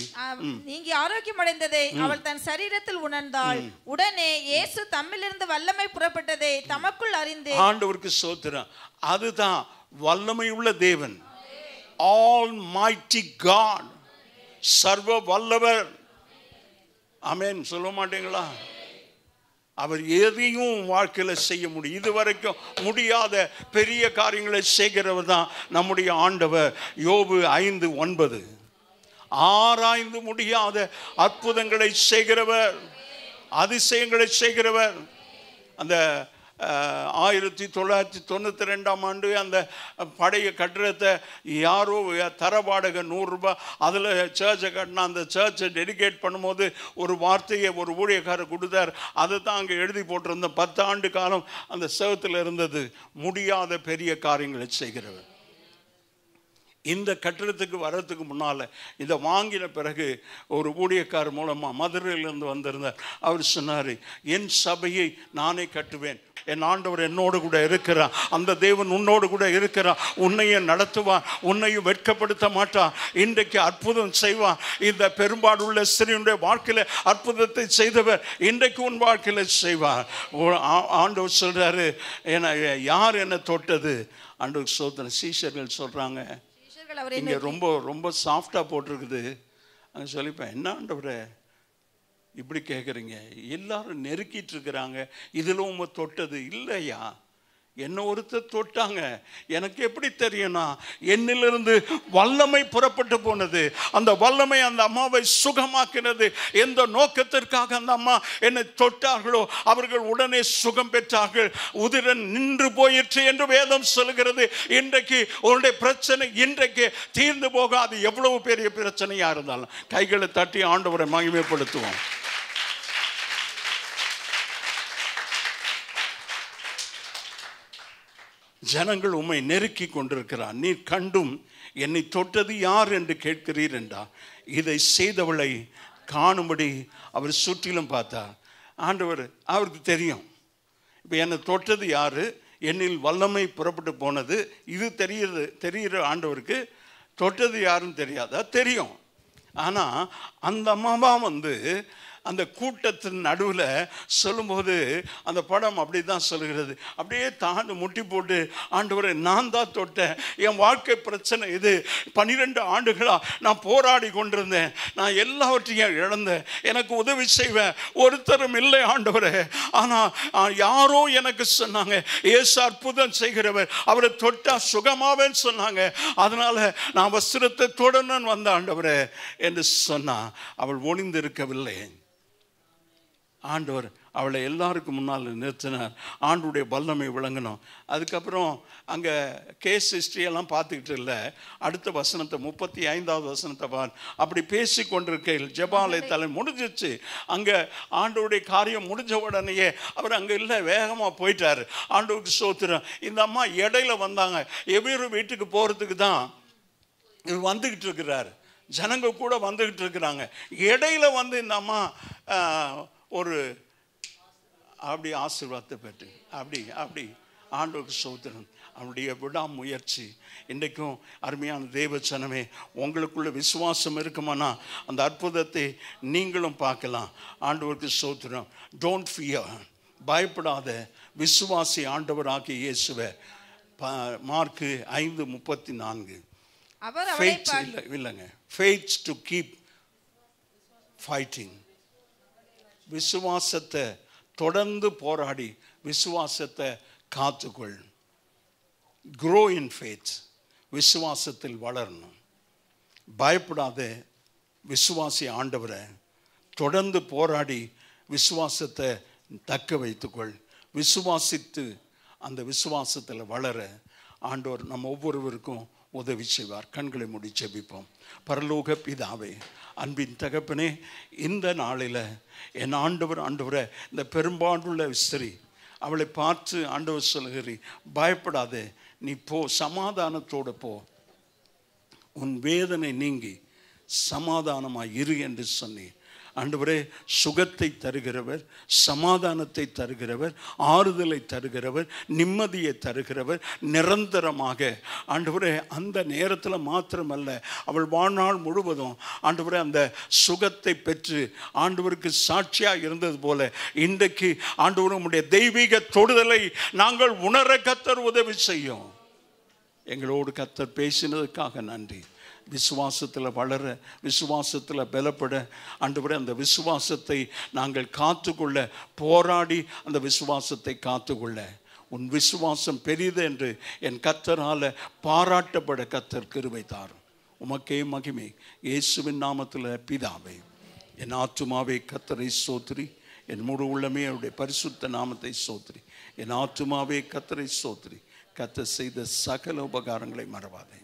ஆரோக்கியம் அடைந்ததை அவள் தன் சரீரத்தில் உணர்ந்தாள். உடனே இயேசு தம்மிலிருந்து வல்லமை புறப்பட்டதை தமக்குள் அறிந்து, ஆண்டவருக்கு ஸ்தோத்திரம். அதுதான் வல்லமையுள்ள தேவன், Almighty God, சர்வ வல்லவர். ஆமென் சொல்ல மாட்டீங்களா? அவர் எதையும் வாழ்க்கையில் செய்ய முடியும். இதுவரைக்கும் முடியாத பெரிய காரியங்களை செய்கிறவர் தான் நம்முடைய ஆண்டவர். யோபு 5:9, ஆராய்ந்து முடியாத அற்புதங்களை செய்கிறவர், அதிசயங்களை செய்கிறவர். அந்த 1992 அந்த பழைய கட்டிடத்தை யாரோ தரவாடகை $100, அதில் சர்ச்சை கட்டினா, அந்த சர்ச்சை டெடிகேட் பண்ணும்போது ஒரு வார்த்தையை ஒரு ஊழியக்காரர் கொடுத்தார். அதை தான் அங்கே எழுதி போட்டிருந்த 10 ஆண்டு காலம் அந்த சேவத்தில் இருந்தது. முடியாத பெரிய காரியங்களை செய்கிறவர். இந்த கட்டிடத்துக்கு வர்றதுக்கு முன்னால் இதை வாங்கின பிறகு ஒரு ஊழியக்காரர் மூலமாக மதுரையிலேருந்து வந்திருந்தார். அவர் சொன்னார், என் சபையை நானே கட்டுவேன், என் ஆண்டவர் என்னோடு கூட இருக்கிறார், அந்த தேவன் உன்னோடு கூட இருக்கிறார், உன்னையும் நடத்துவான், உன்னையும் வெட்கப்படுத்த மாட்டான், இன்றைக்கு அற்புதம் செய்வான். இந்த பெரும்பாடுள்ள ஸ்திரீனுடைய வாழ்க்கையில் அற்புதத்தை செய்தவர் இன்றைக்கு உன் வாழ்க்கையில் செய்வார். ஆண்டவர் சொல்கிறாரு, யார் என்னை தொட்டது? ஆண்டவர் சோதனை சீஷர்கள் சொல்கிறாங்க, இங்கே ரொம்ப ரொம்ப சாஃப்டாக போட்டிருக்குது. அங்கே சொல்லிப்பேன், என்ன ஆண்டவரே இப்படி கேட்குறீங்க? எல்லாரும் நெருக்கிட்டு இருக்கிறாங்க, இதில் உங்க தொட்டது இல்லையா? என்ன ஒருத்தர் தொட்டாங்க, எனக்கு எப்படி தெரியும்னா என்னிலிருந்து வல்லமை புறப்பட்டு போனது. அந்த வல்லமை அந்த அம்மாவை சுகமாக்கினது. எந்த நோக்கத்திற்காக அந்த அம்மா என்னை தொட்டார்களோ அவர்கள் உடனே சுகம் பெற்றார்கள். உதிரன் நின்று போயிற்று என்று வேதம் சொல்கிறது. இன்றைக்கு உன்னுடைய பிரச்சனை இன்றைக்கு தீர்ந்து போகாது. எவ்வளவு பெரிய பிரச்சனையா இருந்தாலும் கைகளை தட்டி ஆண்டவரை மகிமைப்படுத்துவோம். ஜனங்கள் உம்மை நெருக்கி கொண்டிருக்கிறார், நீர் கண்டும் என்னை தொட்டது யார் என்று கேட்கிறீர் என்றார். இதை செய்தவளை காணும்படி அவர் சுற்றிலும் பார்த்தார். ஆண்டவர் அவருக்கு தெரியும், இப்போ என்னை தொட்டது யாரு, என்னில் வல்லமை புறப்பட்டு போனது, இது தெரிகிற ஆண்டவருக்கு தொட்டது யாருன்னு தெரியாதா? தெரியும். ஆனால் அந்த அம்மாவா அந்த கூட்டத்தின் நடுவில் சொல்லும்போது அந்த படம் அப்படி தான் சொல்கிறது. அப்படியே தாண்டு முட்டி போட்டு, ஆண்டவரை நான் தான் தொட்டேன், என் வாழ்க்கை பிரச்சனை இது, 12 ஆண்டுகளாக நான் போராடி கொண்டிருந்தேன், நான் எல்லாவற்றையும் இழந்தேன், எனக்கு உதவி செய்வேன் ஒருத்தரும் இல்லை ஆண்டவரே. ஆனால் யாரோ எனக்கு சொன்னாங்க, இயேசு அற்புதம் செய்கிறவர், அவரை தொட்டா சுகமாவேன்னு சொன்னாங்க, அதனால் நான் வஸ்திரத்தை தொடர்ந்து வந்த ஆண்டவரே என்று சொன்னான். அவள் ஒளிந்திருக்கவில்லை. ஆண்டவர் அவளை எல்லாருக்கும் முன்னால் நிறுத்தினார். ஆண்டுடைய வல்லமை விளங்கணும். அதுக்கப்புறம் அங்கே கேஸ் ஹிஸ்ட்ரியெல்லாம் பார்த்துக்கிட்டு இல்லை, அடுத்த வசனத்தை 35வது வசனத்தை பார். அப்படி பேசி கொண்டிருக்கையில் ஜெபாலை தலை முடிஞ்சிச்சு. அங்கே ஆண்டவருடைய காரியம் முடிஞ்ச உடனேயே அவர் அங்கே இல்லை, வேகமாக போயிட்டார். ஆண்டவருக்கு ஸ்தோத்திரம். இந்த அம்மா இடையில வந்தாங்க. எவ்வளோ வீட்டுக்கு போகிறதுக்கு தான் இவர் வந்துக்கிட்டு இருக்கிறார், ஜனங்க கூட வந்துக்கிட்டு இருக்கிறாங்க. இடையில இந்த அம்மா ஒரு அப்படி ஆசீர்வாதத்தை பெற்று அப்படி ஆண்டவருக்கு ஸ்தோத்திரம். அவனுடைய விடாமுயற்சி. இன்றைக்கும் அருமையான தேவச்சனமே, உங்களுக்குள்ள விசுவாசம் இருக்குமானா அந்த அற்புதத்தை நீங்களும் பார்க்கலாம். ஆண்டவருக்கு ஸ்தோத்திரம். டோன்ட் ஃபியர், பயப்படாத, விசுவாசி ஆண்டவராகிய இயேசுவை. மார்க்கு 5:34. இல்லைங்க, faith to keep fighting. விசுவாசத்தை தொடர்ந்து போராடி விசுவாசத்தை காத்துக்கொள். grow in faith, விசுவாசத்தில் வளரணும். பயப்படாத, விசுவாசி ஆண்டவரை தொடர்ந்து போராடி விசுவாசத்தை தக்க வைத்துக்கொள். விசுவாசித்து அந்த விசுவாசத்தில் வளர ஆண்டவர் நம்ம ஒவ்வொருவருக்கும் உதவி செய்வார். கண்களை மூடி ஜெபிப்போம். பரலோக பிதாவே, அன்பின் தகப்பனே, இந்த நாளில் என் ஆண்டவரை இந்த பெரும்பாடுள்ள ஸ்திரீ, அவளை பார்த்து ஆண்டவர் சொல்கிறீர், பயப்படாதே, நீ போ, சமாதானத்தோடு போ, உன் வேதனை நீங்கி சமாதானமாக இரு என்று சொன்னீர். ஆண்டவரே, சுகத்தை தருகிறவர், சமாதானத்தை தருகிறவர், ஆறுதலை தருகிறவர், நிம்மதியை தருகிறவர், நிரந்தரமாக ஆண்டவரே அந்த நேரத்தில் மாத்திரமல்ல, அவள் வாழ்நாள் முழுவதும் ஆண்டவரே அந்த சுகத்தை பெற்று ஆண்டவருக்கு சாட்சியாக இருந்தது போல இன்றைக்கு ஆண்டவர் உம்முடைய தெய்வீக தொடுதலை நாங்கள் உணர கர்த்தர் உதவி செய்யும். எங்களோடு கர்த்தர் பேசினதுக்காக நன்றி. விசுவாசத்தில் வளர, விசுவாசத்தில் பலப்பட ஆண்டவரே அந்த விசுவாசத்தை நாங்கள் காத்துக்கொள்ள, போராடி அந்த விசுவாசத்தை காத்துக்கொள்ள உன் விசுவாசம் பெரிது என்று என் கர்த்தரால் பாராட்டப்பட கர்த்தர் கிருபை தாரும். உமக்கே மகிமை, இயேசுவின் நாமத்தில் பிதாவே. என் ஆத்துமாவே கர்த்தரை ஸ்தோத்திரி, என் முழு உள்ளமே அவருடைய பரிசுத்த நாமத்தை ஸ்தோத்திரி. என் ஆத்துமாவே கர்த்தரை ஸ்தோத்திரி, கர்த்தர் செய்த சகல உபகாரங்களை மறவாதே.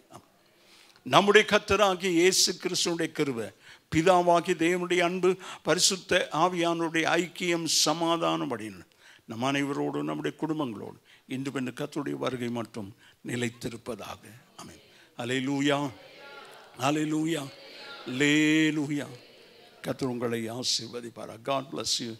நம்முடைய கர்த்தராகிய இயேசு கிறிஸ்துவினுடைய கிருபை, பிதாவாகிய தேவனுடைய அன்பு, பரிசுத்த ஆவியானுடைய ஐக்கியம், சமாதானம் அடையணும் நம் அனைவரோடும் நம்முடைய குடும்பங்களோடு இன்று கர்த்தருடைய வருகை மட்டும் நிலைத்திருப்பதாக. ஆமென். அல்லேலூயா, அல்லேலூயா, அல்லேலூயா. கர்த்தர் உங்களை ஆசீர்வதிப்பார். God bless you.